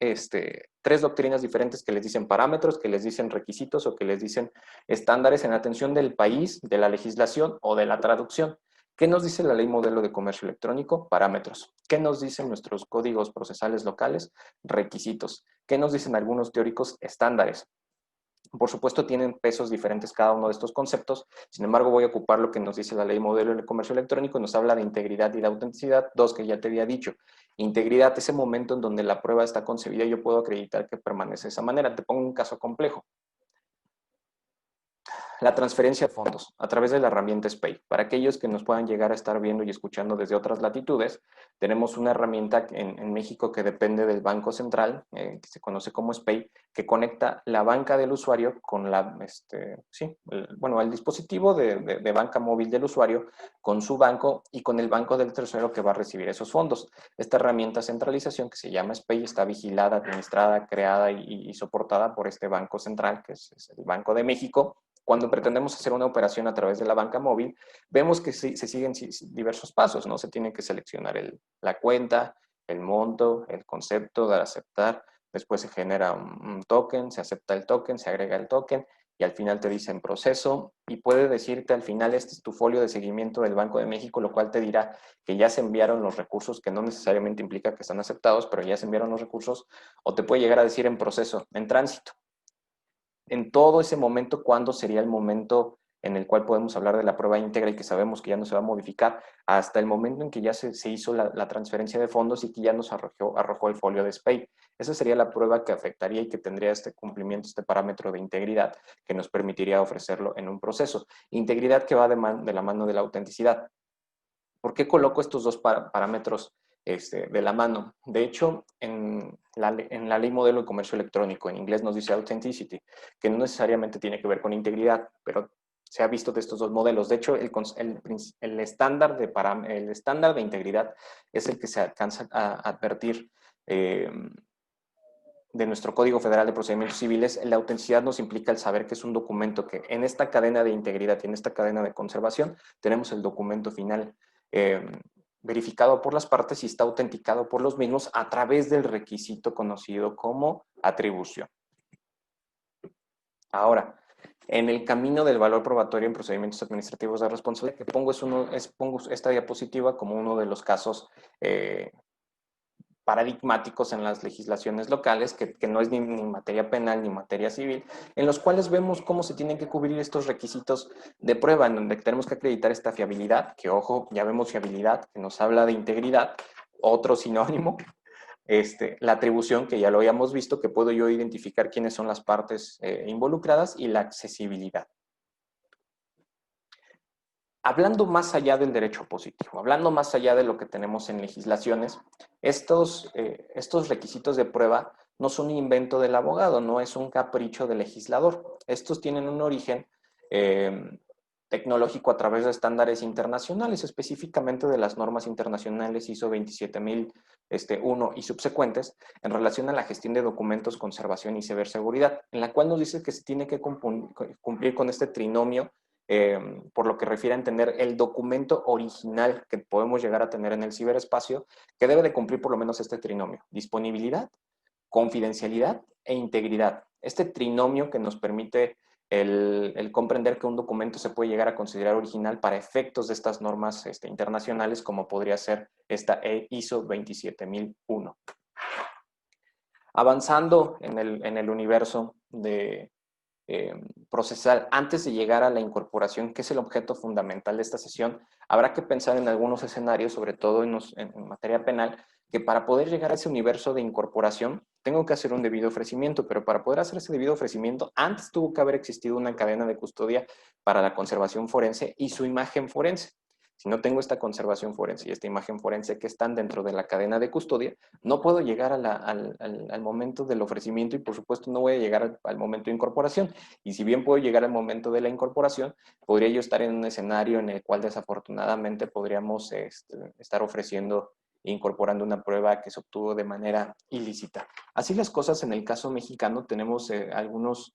doctrinas diferentes que les dicen parámetros, que les dicen requisitos o que les dicen estándares en atención del país, de la legislación o de la traducción. ¿Qué nos dice la ley modelo de comercio electrónico? Parámetros. ¿Qué nos dicen nuestros códigos procesales locales? Requisitos. ¿Qué nos dicen algunos teóricos? Estándares. Por supuesto, tienen pesos diferentes cada uno de estos conceptos. Sin embargo, voy a ocupar lo que nos dice la ley modelo de comercio electrónico. Nos habla de integridad y de autenticidad, dos que ya te había dicho. Integridad, ese momento en donde la prueba está concebida y yo puedo acreditar que permanece de esa manera. Te pongo un caso complejo. La transferencia de fondos a través de la herramienta SPAY. Para aquellos que nos puedan llegar a estar viendo y escuchando desde otras latitudes, tenemos una herramienta en México que depende del Banco Central, que se conoce como SPAY, que conecta la banca del usuario con el dispositivo de banca móvil del usuario con su banco y con el banco del tercero que va a recibir esos fondos. Esta herramienta de centralización que se llama SPAY está vigilada, administrada, creada y soportada por este Banco Central, que es el Banco de México. Cuando pretendemos hacer una operación a través de la banca móvil, vemos que se siguen diversos pasos, ¿no? Se tiene que seleccionar la cuenta, el monto, el concepto de aceptar, después se genera un token, se acepta el token, se agrega el token y al final te dice en proceso y puede decirte al final este es tu folio de seguimiento del Banco de México, lo cual te dirá que ya se enviaron los recursos, que no necesariamente implica que están aceptados, pero ya se enviaron los recursos, o te puede llegar a decir en proceso, en tránsito. En todo ese momento, ¿cuándo sería el momento en el cual podemos hablar de la prueba íntegra y que sabemos que ya no se va a modificar? Hasta el momento en que ya se hizo la transferencia de fondos y que ya nos arrojó el folio de SPAY. Esa sería la prueba que afectaría y que tendría este cumplimiento, este parámetro de integridad que nos permitiría ofrecerlo en un proceso. Integridad que va de la mano de la autenticidad. ¿Por qué coloco estos dos parámetros de la mano? De hecho, en la ley modelo de comercio electrónico, en inglés nos dice authenticity, que no necesariamente tiene que ver con integridad, pero se ha visto de estos dos modelos. De hecho, el estándar de integridad es el que se alcanza a advertir de nuestro Código Federal de Procedimientos Civiles. La autenticidad nos implica el saber que es un documento que en esta cadena de integridad y en esta cadena de conservación tenemos el documento final verificado por las partes y está autenticado por los mismos a través del requisito conocido como atribución. Ahora, en el camino del valor probatorio en procedimientos administrativos de responsabilidad, que pongo esta diapositiva como uno de los casos paradigmáticos en las legislaciones locales, que no es ni materia penal ni materia civil, en los cuales vemos cómo se tienen que cubrir estos requisitos de prueba, en donde tenemos que acreditar esta fiabilidad, que ojo, ya vemos fiabilidad, que nos habla de integridad, otro sinónimo, la atribución, que ya lo habíamos visto, que puedo yo identificar quiénes son las partes involucradas, y la accesibilidad. Hablando más allá del derecho positivo, hablando más allá de lo que tenemos en legislaciones, estos requisitos de prueba no son un invento del abogado, no es un capricho del legislador. Estos tienen un origen tecnológico a través de estándares internacionales, específicamente de las normas internacionales ISO 27001 y subsecuentes, en relación a la gestión de documentos, conservación y ciberseguridad, en la cual nos dice que se tiene que cumplir con este trinomio por lo que refiere a entender el documento original que podemos llegar a tener en el ciberespacio, que debe de cumplir por lo menos este trinomio: disponibilidad, confidencialidad e integridad. Este trinomio que nos permite el comprender que un documento se puede llegar a considerar original para efectos de estas normas internacionales, como podría ser esta ISO 27001. Avanzando en el universo de procesal, antes de llegar a la incorporación, que es el objeto fundamental de esta sesión, habrá que pensar en algunos escenarios, sobre todo en materia penal, que para poder llegar a ese universo de incorporación, tengo que hacer un debido ofrecimiento, pero para poder hacer ese debido ofrecimiento, antes tuvo que haber existido una cadena de custodia para la conservación forense y su imagen forense. Si no tengo esta conservación forense y esta imagen forense que están dentro de la cadena de custodia, no puedo llegar al momento del ofrecimiento y por supuesto no voy a llegar al momento de incorporación. Y si bien puedo llegar al momento de la incorporación, podría yo estar en un escenario en el cual desafortunadamente podríamos estar ofreciendo incorporando una prueba que se obtuvo de manera ilícita. Así las cosas, en el caso mexicano tenemos eh, algunos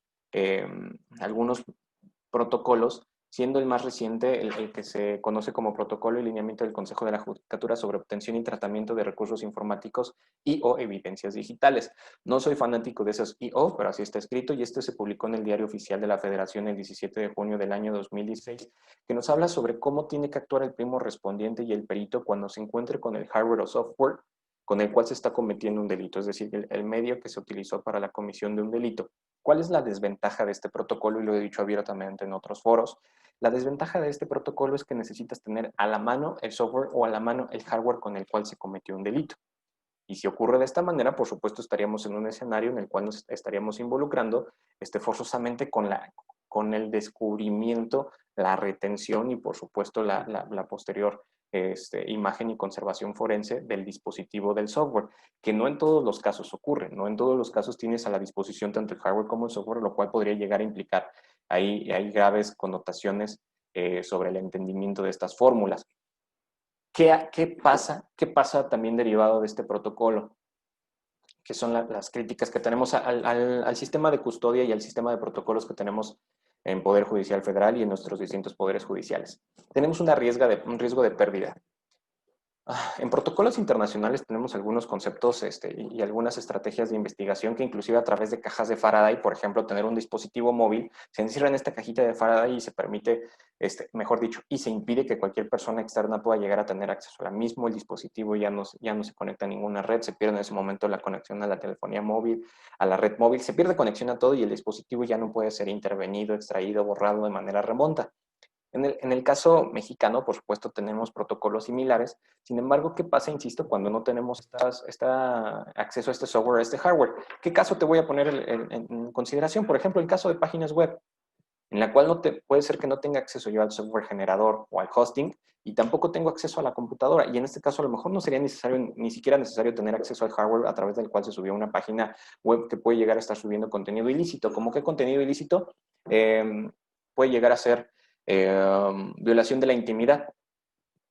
protocolos, siendo el más reciente el que se conoce como Protocolo y Lineamiento del Consejo de la Judicatura sobre obtención y tratamiento de recursos informáticos y o evidencias digitales. No soy fanático de esas I/O, pero así está escrito, y este se publicó en el Diario Oficial de la Federación el 17 de junio del año 2016, que nos habla sobre cómo tiene que actuar el primo respondiente y el perito cuando se encuentre con el hardware o software con el cual se está cometiendo un delito, es decir, el medio que se utilizó para la comisión de un delito. ¿Cuál es la desventaja de este protocolo? Y lo he dicho abiertamente en otros foros. La desventaja de este protocolo es que necesitas tener a la mano el software o a la mano el hardware con el cual se cometió un delito. Y si ocurre de esta manera, por supuesto, estaríamos en un escenario en el cual nos estaríamos involucrando forzosamente con el descubrimiento, la retención y, por supuesto, la posterior imagen y conservación forense del dispositivo del software, que no en todos los casos ocurre, no en todos los casos tienes a la disposición tanto el hardware como el software, lo cual podría llegar a implicar hay graves connotaciones sobre el entendimiento de estas fórmulas. ¿Qué pasa? ¿Qué pasa también derivado de este protocolo? Que son las críticas que tenemos al sistema de custodia y al sistema de protocolos que tenemos en Poder Judicial Federal y en nuestros distintos poderes judiciales. Tenemos un riesgo de pérdida. En protocolos internacionales tenemos algunos conceptos y algunas estrategias de investigación que inclusive a través de cajas de Faraday, por ejemplo, tener un dispositivo móvil, se encierra en esta cajita de Faraday y se permite, mejor dicho, y se impide que cualquier persona externa pueda llegar a tener acceso. Ahora mismo el dispositivo ya no se conecta a ninguna red, se pierde en ese momento la conexión a la telefonía móvil, a la red móvil, se pierde conexión a todo y el dispositivo ya no puede ser intervenido, extraído, borrado de manera remota. En el caso mexicano, por supuesto, tenemos protocolos similares. Sin embargo, ¿qué pasa, insisto, cuando no tenemos acceso a este software, a este hardware? ¿Qué caso te voy a poner en consideración? Por ejemplo, el caso de páginas web, en la cual puede ser que no tenga acceso yo al software generador o al hosting y tampoco tengo acceso a la computadora. Y en este caso, a lo mejor no sería ni siquiera necesario tener acceso al hardware a través del cual se subió una página web que puede llegar a estar subiendo contenido ilícito. ¿Cómo qué contenido ilícito? Puede llegar a ser violación de la intimidad,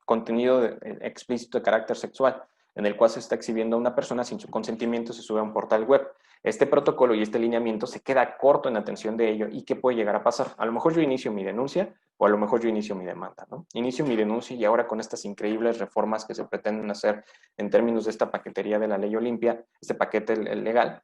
contenido explícito de carácter sexual, en el cual se está exhibiendo a una persona sin su consentimiento, se sube a un portal web. Este protocolo y este lineamiento se queda corto en atención de ello. ¿Y qué puede llegar a pasar? A lo mejor yo inicio mi denuncia o a lo mejor yo inicio mi demanda, ¿no? Inicio mi denuncia y ahora con estas increíbles reformas que se pretenden hacer en términos de esta paquetería de la ley Olimpia, este paquete legal,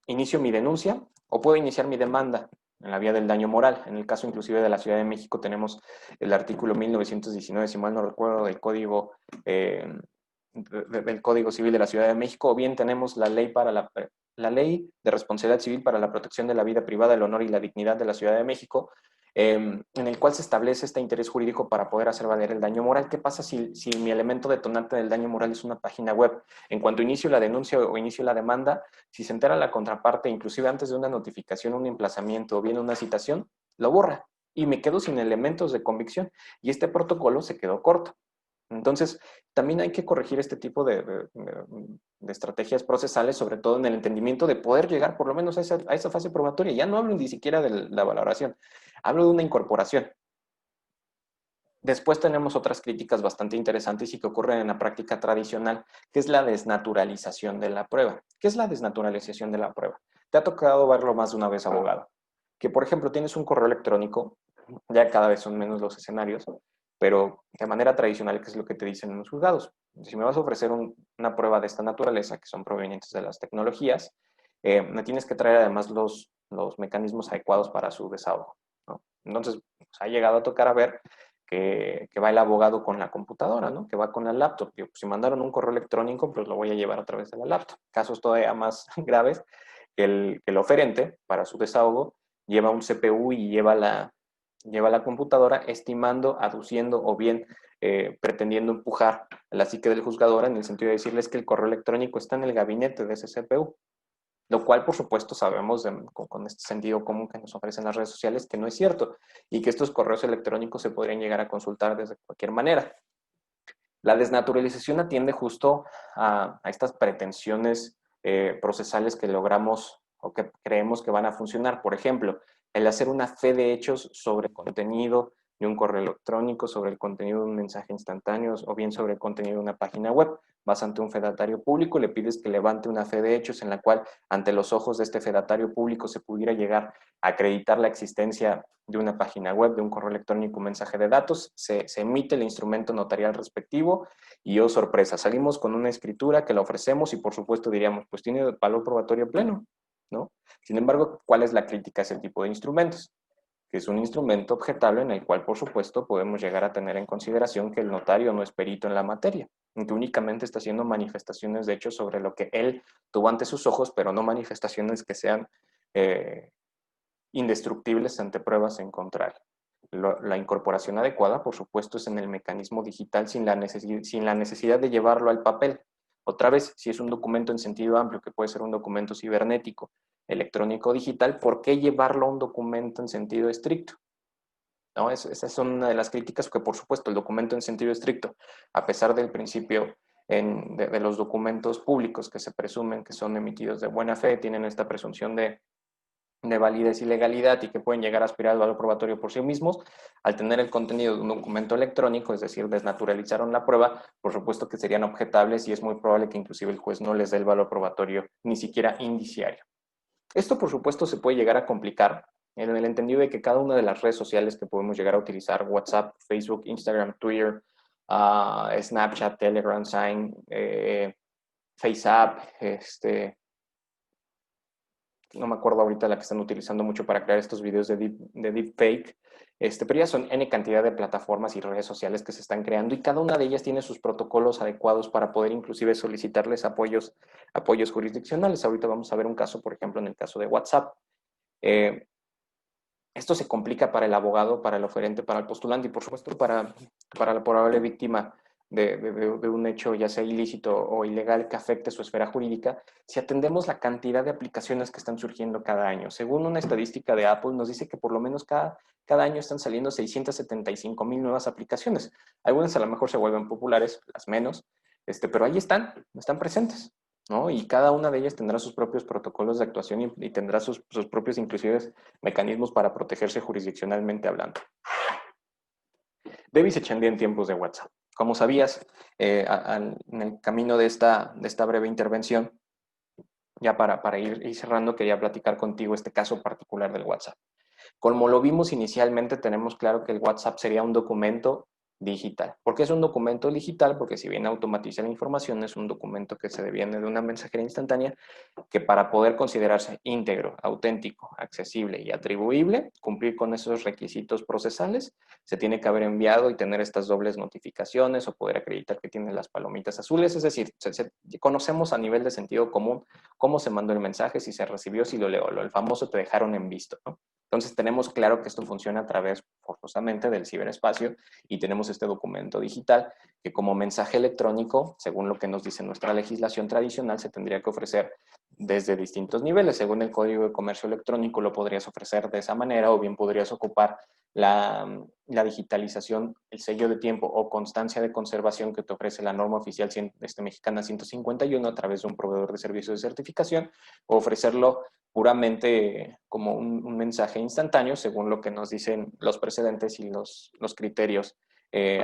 inicio mi denuncia o puedo iniciar mi demanda en la vía del daño moral. En el caso inclusive de la Ciudad de México tenemos el artículo 1919, si mal no recuerdo, del Código Civil de la Ciudad de México, o bien tenemos la ley de responsabilidad civil para la protección de la vida privada, el honor y la dignidad de la Ciudad de México, en el cual se establece este interés jurídico para poder hacer valer el daño moral. ¿Qué pasa si mi elemento detonante del daño moral es una página web? En cuanto inicio la denuncia o inicio la demanda, si se entera la contraparte, inclusive antes de una notificación, un emplazamiento o bien una citación, lo borra y me quedo sin elementos de convicción. Y este protocolo se quedó corto. Entonces, también hay que corregir este tipo de estrategias procesales, sobre todo en el entendimiento de poder llegar por lo menos a esa fase probatoria. Ya no hablo ni siquiera de la valoración, hablo de una incorporación. Después tenemos otras críticas bastante interesantes y que ocurren en la práctica tradicional, que es la desnaturalización de la prueba. ¿Qué es la desnaturalización de la prueba? Te ha tocado verlo más de una vez, abogado. Que, por ejemplo, tienes un correo electrónico, ya cada vez son menos los escenarios, pero de manera tradicional, ¿qué es lo que te dicen en los juzgados? Si me vas a ofrecer una prueba de esta naturaleza, que son provenientes de las tecnologías, me tienes que traer además los mecanismos adecuados para su desahogo, ¿no? Entonces, pues, ha llegado a tocar a ver que va el abogado con la computadora, ¿no? Que va con la laptop. Pues, si mandaron un correo electrónico, pues lo voy a llevar a través de la laptop. Casos todavía más graves, que el oferente, para su desahogo, lleva un CPU y lleva la computadora estimando, aduciendo o bien pretendiendo empujar a la psique del juzgador en el sentido de decirles que el correo electrónico está en el gabinete de ese CPU. Lo cual, por supuesto, sabemos con este sentido común que nos ofrecen las redes sociales que no es cierto y que estos correos electrónicos se podrían llegar a consultar desde cualquier manera. La desnaturalización atiende justo a estas pretensiones procesales que logramos o que creemos que van a funcionar. Por ejemplo, el hacer una fe de hechos sobre contenido de un correo electrónico, sobre el contenido de un mensaje instantáneo o bien sobre el contenido de una página web. Vas ante un fedatario público, le pides que levante una fe de hechos en la cual ante los ojos de este fedatario público se pudiera llegar a acreditar la existencia de una página web, de un correo electrónico, un mensaje de datos, se emite el instrumento notarial respectivo y, oh sorpresa, salimos con una escritura que la ofrecemos y por supuesto diríamos, pues tiene valor probatorio pleno, ¿no? Sin embargo, ¿cuál es la crítica a ese tipo de instrumentos? Que es un instrumento objetable en el cual, por supuesto, podemos llegar a tener en consideración que el notario no es perito en la materia, que únicamente está haciendo manifestaciones de hechos sobre lo que él tuvo ante sus ojos, pero no manifestaciones que sean indestructibles ante pruebas en contrario. La incorporación adecuada, por supuesto, es en el mecanismo digital sin la necesidad de llevarlo al papel. Otra vez, si es un documento en sentido amplio, que puede ser un documento cibernético, electrónico, digital, ¿por qué llevarlo a un documento en sentido estricto? ¿No? Esas son una de las críticas, porque por supuesto el documento en sentido estricto, a pesar del principio de los documentos públicos que se presumen que son emitidos de buena fe, tienen esta presunción de validez y legalidad y que pueden llegar a aspirar al valor probatorio por sí mismos, al tener el contenido de un documento electrónico, es decir, desnaturalizaron la prueba, por supuesto que serían objetables y es muy probable que inclusive el juez no les dé el valor probatorio ni siquiera indiciario. Esto, por supuesto, se puede llegar a complicar en el entendido de que cada una de las redes sociales que podemos llegar a utilizar, WhatsApp, Facebook, Instagram, Twitter, Snapchat, Telegram, Sign, FaceApp, no me acuerdo ahorita la que están utilizando mucho para crear estos videos de deepfake, pero ya son N cantidad de plataformas y redes sociales que se están creando y cada una de ellas tiene sus protocolos adecuados para poder inclusive solicitarles apoyos jurisdiccionales. Ahorita vamos a ver un caso, por ejemplo, en el caso de WhatsApp. Esto se complica para el abogado, para el oferente, para el postulante y por supuesto para la probable víctima de un hecho ya sea ilícito o ilegal que afecte su esfera jurídica, si atendemos la cantidad de aplicaciones que están surgiendo cada año. Según una estadística de Apple, nos dice que por lo menos cada año están saliendo 675,000 nuevas aplicaciones. Algunas a lo mejor se vuelven populares, las menos, pero ahí están presentes, ¿no? Y cada una de ellas tendrá sus propios protocolos de actuación y tendrá sus propios, inclusive, mecanismos para protegerse jurisdiccionalmente hablando. Davis Echandía en tiempos de WhatsApp. Como sabías, en el camino de esta breve intervención, ya para ir cerrando, quería platicar contigo este caso particular del WhatsApp. Como lo vimos inicialmente, tenemos claro que el WhatsApp sería un documento digital. ¿Por qué es un documento digital? Porque si bien automatiza la información, es un documento que se deviene de una mensajería instantánea que para poder considerarse íntegro, auténtico, accesible y atribuible, cumplir con esos requisitos procesales, se tiene que haber enviado y tener estas dobles notificaciones o poder acreditar que tiene las palomitas azules, es decir, conocemos a nivel de sentido común cómo se mandó el mensaje, si se recibió, si lo leo, el famoso te dejaron en visto, ¿no? Entonces tenemos claro que esto funciona a través forzosamente del ciberespacio y tenemos este documento digital que como mensaje electrónico, según lo que nos dice nuestra legislación tradicional, se tendría que ofrecer desde distintos niveles. Según el Código de Comercio Electrónico lo podrías ofrecer de esa manera o bien podrías ocupar la digitalización, el sello de tiempo o constancia de conservación que te ofrece la norma oficial mexicana 151 a través de un proveedor de servicios de certificación o ofrecerlo puramente como un mensaje instantáneo, según lo que nos dicen los precedentes y los criterios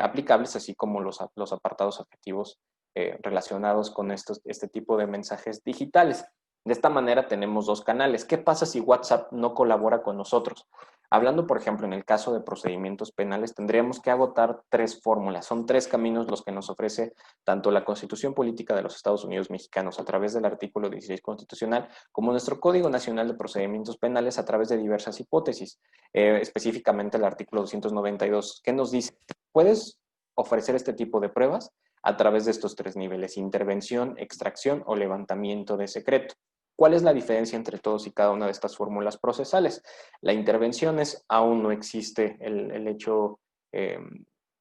aplicables, así como los apartados objetivos relacionados con este tipo de mensajes digitales. De esta manera tenemos dos canales. ¿Qué pasa si WhatsApp no colabora con nosotros? Hablando, por ejemplo, en el caso de procedimientos penales, tendríamos que agotar tres fórmulas. Son tres caminos los que nos ofrece tanto la Constitución Política de los Estados Unidos Mexicanos a través del artículo 16 constitucional, como nuestro Código Nacional de Procedimientos Penales a través de diversas hipótesis, específicamente el artículo 292, que nos dice, puedes ofrecer este tipo de pruebas a través de estos tres niveles: intervención, extracción o levantamiento de secreto. ¿Cuál es la diferencia entre todos y cada una de estas fórmulas procesales? La intervención es, aún no existe el hecho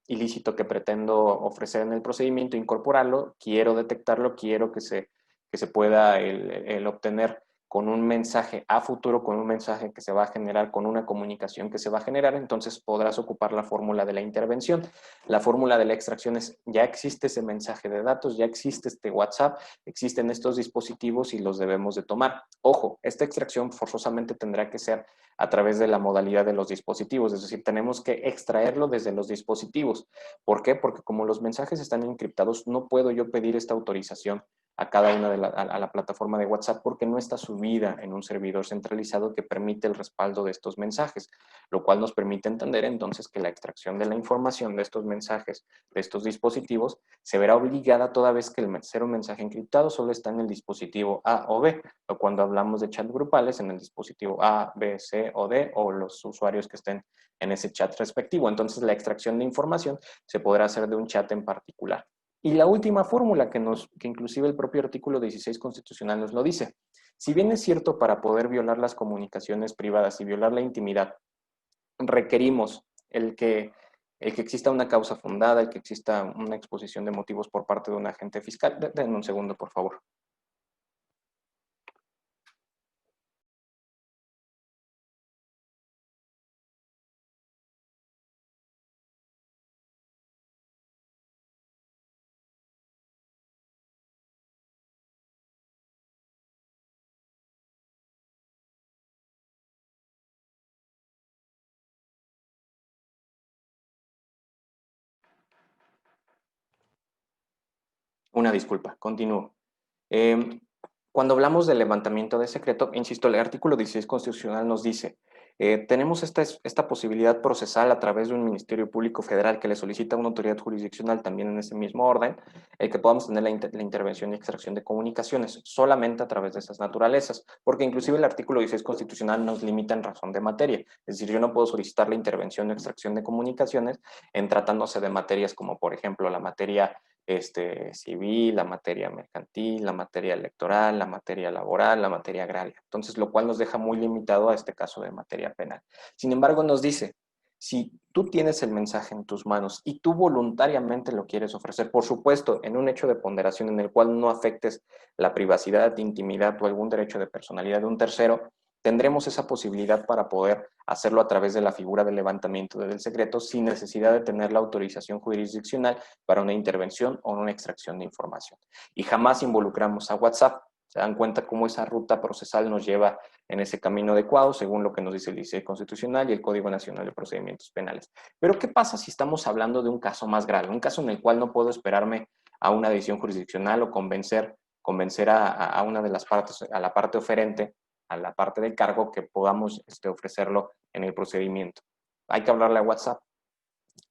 ilícito que pretendo ofrecer en el procedimiento, incorporarlo, quiero detectarlo, quiero que se pueda el obtener con un mensaje a futuro, con un mensaje que se va a generar, con una comunicación que se va a generar, entonces podrás ocupar la fórmula de la intervención. La fórmula de la extracción es, ya existe ese mensaje de datos, ya existe este WhatsApp, existen estos dispositivos y los debemos de tomar. Ojo, esta extracción forzosamente tendrá que ser a través de la modalidad de los dispositivos, es decir, tenemos que extraerlo desde los dispositivos. ¿Por qué? Porque como los mensajes están encriptados, no puedo yo pedir esta autorización a cada una de a la plataforma de WhatsApp porque no está subida en un servidor centralizado que permite el respaldo de estos mensajes, lo cual nos permite entender entonces que la extracción de la información de estos mensajes, de estos dispositivos, se verá obligada toda vez que el ser un mensaje encriptado solo está en el dispositivo A o B, o cuando hablamos de chat grupales en el dispositivo A, B, C o D, o los usuarios que estén en ese chat respectivo. Entonces la extracción de información se podrá hacer de un chat en particular. Y la última fórmula que inclusive el propio artículo 16 constitucional nos lo dice. Si bien es cierto, para poder violar las comunicaciones privadas y violar la intimidad, requerimos el que exista una causa fundada, el que exista una exposición de motivos por parte de un agente fiscal. Denme un segundo, por favor. Una disculpa, continúo. Eh, Cuando hablamos del levantamiento de secreto, insisto, el artículo 16 constitucional nos dice, tenemos esta posibilidad procesal a través de un Ministerio Público Federal que le solicita a una autoridad jurisdiccional también en ese mismo orden, el que podamos tener la intervención y extracción de comunicaciones solamente a través de esas naturalezas, porque inclusive el artículo 16 constitucional nos limita en razón de materia, es decir, yo no puedo solicitar la intervención o extracción de comunicaciones en tratándose de materias como, por ejemplo, la materia civil, la materia mercantil, la materia electoral, la materia laboral, la materia agraria. Entonces, lo cual nos deja muy limitado a este caso de materia penal. Sin embargo, nos dice, si tú tienes el mensaje en tus manos y tú voluntariamente lo quieres ofrecer, por supuesto, en un hecho de ponderación en el cual no afectes la privacidad, intimidad o algún derecho de personalidad de un tercero, tendremos esa posibilidad para poder hacerlo a través de la figura del levantamiento del secreto sin necesidad de tener la autorización jurisdiccional para una intervención o una extracción de información. Y jamás involucramos a WhatsApp. Se dan cuenta cómo esa ruta procesal nos lleva en ese camino adecuado, según lo que nos dice el Liceo Constitucional y el Código Nacional de Procedimientos Penales. Pero, ¿qué pasa si estamos hablando de un caso más grave? Un caso en el cual no puedo esperarme a una decisión jurisdiccional o convencer a una de las partes, a la parte oferente, a la parte del cargo, que podamos ofrecerlo en el procedimiento. Hay que hablarle a WhatsApp.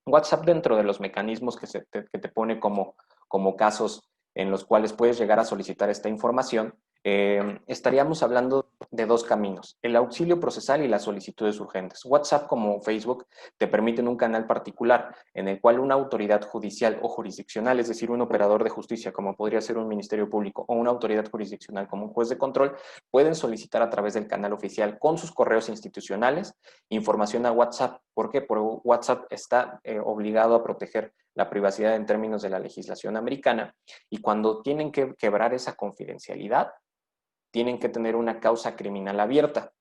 WhatsApp, dentro de los mecanismos que te pone como casos en los cuales puedes llegar a solicitar esta información, estaríamos hablando de dos caminos: el auxilio procesal y las solicitudes urgentes. WhatsApp, como Facebook, te permiten un canal particular en el cual una autoridad judicial o jurisdiccional, es decir, un operador de justicia, como podría ser un ministerio público, o una autoridad jurisdiccional como un juez de control, pueden solicitar a través del canal oficial con sus correos institucionales información a WhatsApp. ¿Por qué? Porque WhatsApp está obligado a proteger la privacidad en términos de la legislación americana, y cuando tienen que quebrar esa confidencialidad, tienen que tener una causa criminal abierta.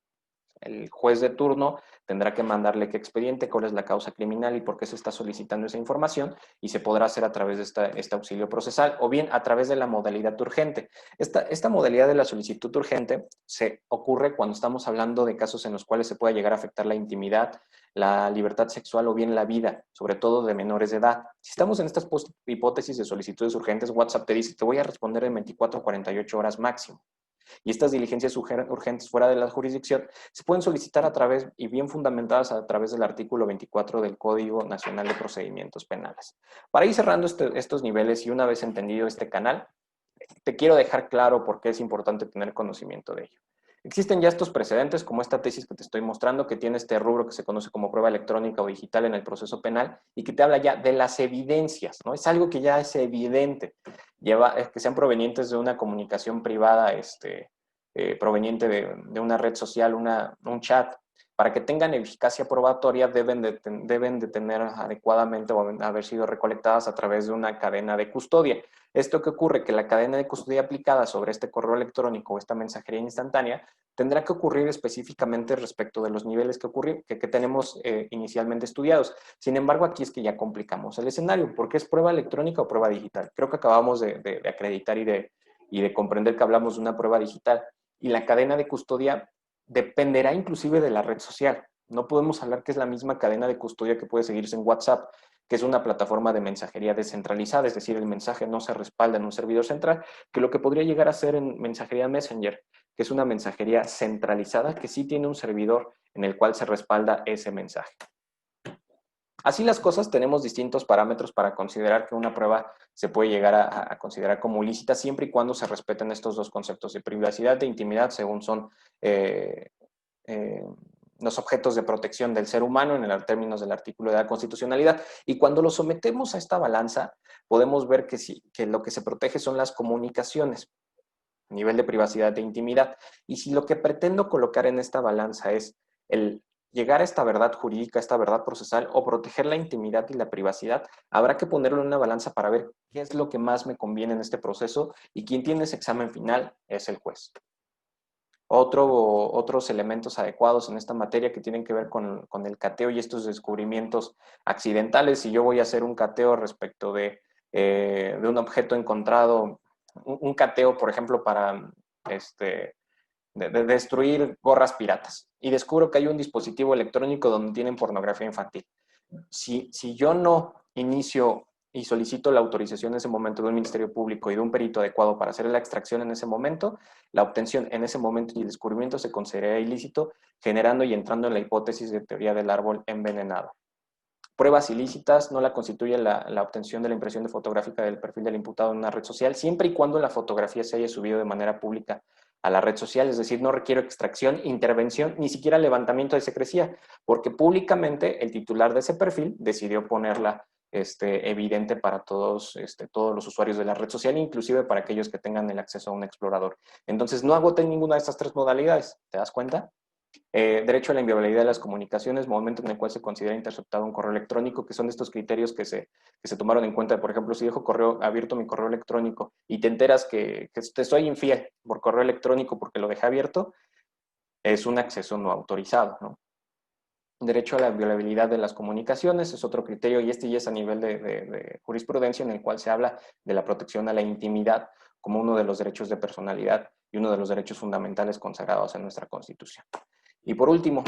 El juez de turno tendrá que mandarle qué expediente, cuál es la causa criminal y por qué se está solicitando esa información, y se podrá hacer a través de este auxilio procesal o bien a través de la modalidad urgente. Esta modalidad de la solicitud urgente se ocurre cuando estamos hablando de casos en los cuales se puede llegar a afectar la intimidad, la libertad sexual o bien la vida, sobre todo de menores de edad. Si estamos en estas hipótesis de solicitudes urgentes, WhatsApp te dice, te voy a responder en 24 a 48 horas máximo. Y estas diligencias urgentes fuera de la jurisdicción se pueden solicitar a través, y bien fundamentadas, a través del artículo 24 del Código Nacional de Procedimientos Penales. Para ir cerrando estos niveles y una vez entendido este canal, te quiero dejar claro por qué es importante tener conocimiento de ello. Existen ya estos precedentes, como esta tesis que te estoy mostrando, que tiene este rubro que se conoce como prueba electrónica o digital en el proceso penal, y que te habla ya de las evidencias, ¿no? Es algo que ya es evidente, que sean provenientes de una comunicación privada, proveniente de una red social, un chat, Para que tengan eficacia probatoria deben de tener adecuadamente o haber sido recolectadas a través de una cadena de custodia. ¿Esto qué ocurre? Que la cadena de custodia aplicada sobre este correo electrónico o esta mensajería instantánea tendrá que ocurrir específicamente respecto de los niveles que tenemos inicialmente estudiados. Sin embargo, aquí es que ya complicamos el escenario, porque es prueba electrónica o prueba digital. Creo que acabamos de acreditar y de comprender que hablamos de una prueba digital. Y la cadena de custodia dependerá inclusive de la red social. No podemos hablar que es la misma cadena de custodia que puede seguirse en WhatsApp, que es una plataforma de mensajería descentralizada, es decir, el mensaje no se respalda en un servidor central, que lo que podría llegar a ser en mensajería Messenger, que es una mensajería centralizada que sí tiene un servidor en el cual se respalda ese mensaje. Así las cosas, tenemos distintos parámetros para considerar que una prueba se puede llegar a considerar como lícita siempre y cuando se respeten estos dos conceptos de privacidad e intimidad según son eh, eh, los objetos de protección del ser humano en el términos del artículo de la constitucionalidad. Y cuando lo sometemos a esta balanza, podemos ver que, sí, que lo que se protege son las comunicaciones, nivel de privacidad e intimidad. Y si lo que pretendo colocar en esta balanza es el llegar a esta verdad jurídica, esta verdad procesal o proteger la intimidad y la privacidad, habrá que ponerlo en una balanza para ver qué es lo que más me conviene en este proceso y quien tiene ese examen final es el juez. Otros elementos adecuados en esta materia que tienen que ver con el cateo y estos descubrimientos accidentales. Si yo voy a hacer un cateo respecto de un objeto encontrado, un cateo, por ejemplo, para de destruir gorras piratas y descubro que hay un dispositivo electrónico donde tienen pornografía infantil. Si yo no inicio y solicito la autorización en ese momento de un Ministerio Público y de un perito adecuado para hacer la extracción en ese momento, la obtención en ese momento y el descubrimiento se consideraría ilícito, generando y entrando en la hipótesis de teoría del árbol envenenado. Pruebas ilícitas no la constituye la obtención de la impresión de fotográfica del perfil del imputado en una red social, siempre y cuando la fotografía se haya subido de manera pública a la red social, es decir, no requiere extracción, intervención, ni siquiera levantamiento de secrecía, porque públicamente el titular de ese perfil decidió ponerla evidente para todos los usuarios de la red social, inclusive para aquellos que tengan el acceso a un explorador. Entonces, no agoten ninguna de estas tres modalidades, ¿te das cuenta? Derecho a la inviolabilidad de las comunicaciones, momento en el cual se considera interceptado un correo electrónico, que son estos criterios que se tomaron en cuenta. Por ejemplo, si dejo abierto mi correo electrónico y te enteras que te soy infiel por correo electrónico porque lo dejé abierto, es un acceso no autorizado, ¿no? Derecho a la inviolabilidad de las comunicaciones es otro criterio y ya es a nivel de jurisprudencia en el cual se habla de la protección a la intimidad como uno de los derechos de personalidad y uno de los derechos fundamentales consagrados en nuestra Constitución. Y por último,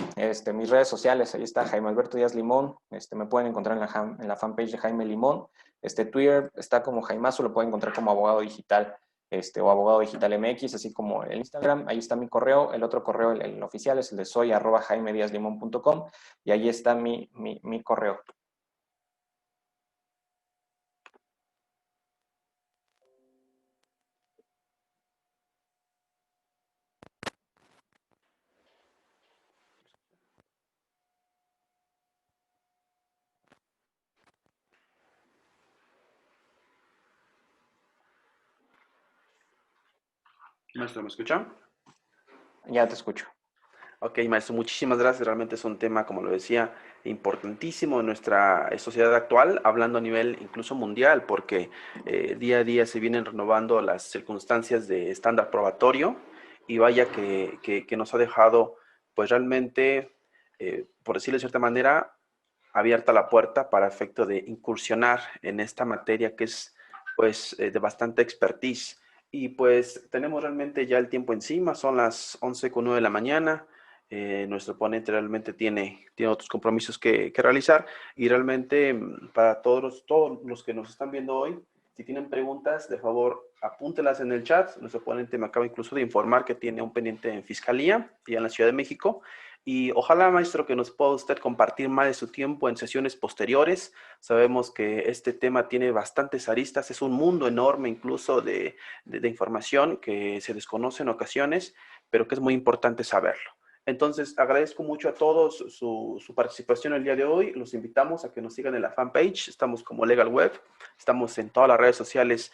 mis redes sociales, ahí está Jaime Alberto Díaz Limón, me pueden encontrar en la fanpage de Jaime Limón, Twitter está como Jaimazo, lo pueden encontrar como abogado digital, o abogado digital MX, así como el Instagram, ahí está mi correo, el otro correo, el oficial es el de soy@jaimediazlimon.com y ahí está mi correo. Maestro, ¿me escucha? Ya te escucho. Ok, maestro, muchísimas gracias. Realmente es un tema, como lo decía, importantísimo en nuestra sociedad actual, hablando a nivel incluso mundial, porque día a día se vienen renovando las circunstancias de estándar probatorio y vaya que nos ha dejado, pues realmente, por decirlo de cierta manera, abierta la puerta para efecto de incursionar en esta materia que es, pues, de bastante expertise. Y pues tenemos realmente ya el tiempo encima, son las 11:09 de la mañana. Nuestro ponente realmente tiene otros compromisos que realizar y realmente para todos los que nos están viendo hoy, si tienen preguntas, de favor apúntelas en el chat. Nuestro ponente me acaba incluso de informar que tiene un pendiente en Fiscalía y en la Ciudad de México. Y ojalá, maestro, que nos pueda usted compartir más de su tiempo en sesiones posteriores. Sabemos que este tema tiene bastantes aristas, es un mundo enorme incluso de información que se desconoce en ocasiones, pero que es muy importante saberlo. Entonces, agradezco mucho a todos su participación el día de hoy. Los invitamos a que nos sigan en la fanpage. Estamos como Legal Web. Estamos en todas las redes sociales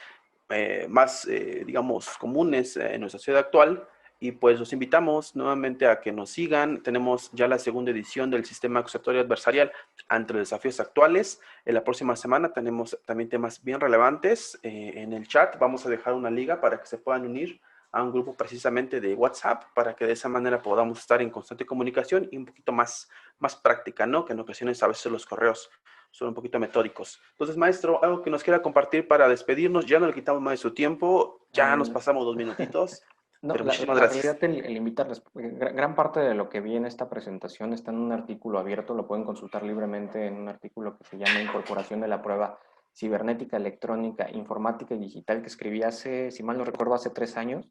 más, digamos, comunes en nuestra sociedad actual. Y pues los invitamos nuevamente a que nos sigan. Tenemos ya la segunda edición del sistema acusatorio adversarial ante los desafíos actuales. En la próxima semana tenemos también temas bien relevantes. En el chat vamos a dejar una liga para que se puedan unir a un grupo precisamente de WhatsApp para que de esa manera podamos estar en constante comunicación y un poquito más práctica, ¿no? Que en ocasiones a veces los correos son un poquito metódicos. Entonces, maestro, algo que nos quiera compartir para despedirnos, ya no le quitamos más de su tiempo, ya nos Am, pasamos 2 minutitos, no, pero muchísimas la gracias. realidad, el invitarles, gran parte de lo que vi en esta presentación está en un artículo abierto, lo pueden consultar libremente en un artículo que se llama Incorporación de la prueba cibernética, electrónica, informática y digital, que escribí hace, si mal no recuerdo, hace 3 años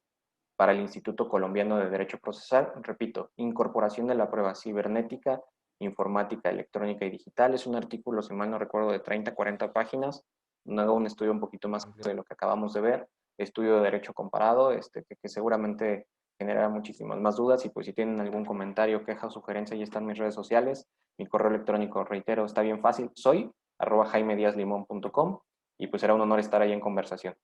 para el Instituto Colombiano de Derecho Procesal. Repito, Incorporación de la prueba cibernética, informática, electrónica y digital. Es un artículo, si mal no recuerdo, de 30, 40 páginas. No hago un estudio un poquito más de lo que acabamos de ver, estudio de derecho comparado, que seguramente genera muchísimas más dudas. Y pues si tienen algún comentario, queja o sugerencia, ya están mis redes sociales. Mi correo electrónico, reitero, está bien fácil, soy @jaimediaslimon.com, y pues será un honor estar ahí en conversación.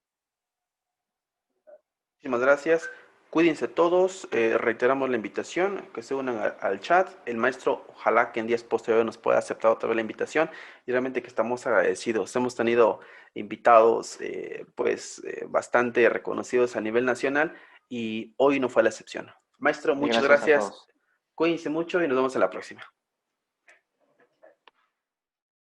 Muchísimas gracias. Cuídense todos. Reiteramos la invitación, que se unan al chat. El maestro, ojalá que en días posteriores nos pueda aceptar otra vez la invitación. Y realmente que estamos agradecidos. Hemos tenido invitados bastante reconocidos a nivel nacional y hoy no fue la excepción. Maestro, Y muchas gracias a gracias. todos. Cuídense mucho y nos vemos en la próxima.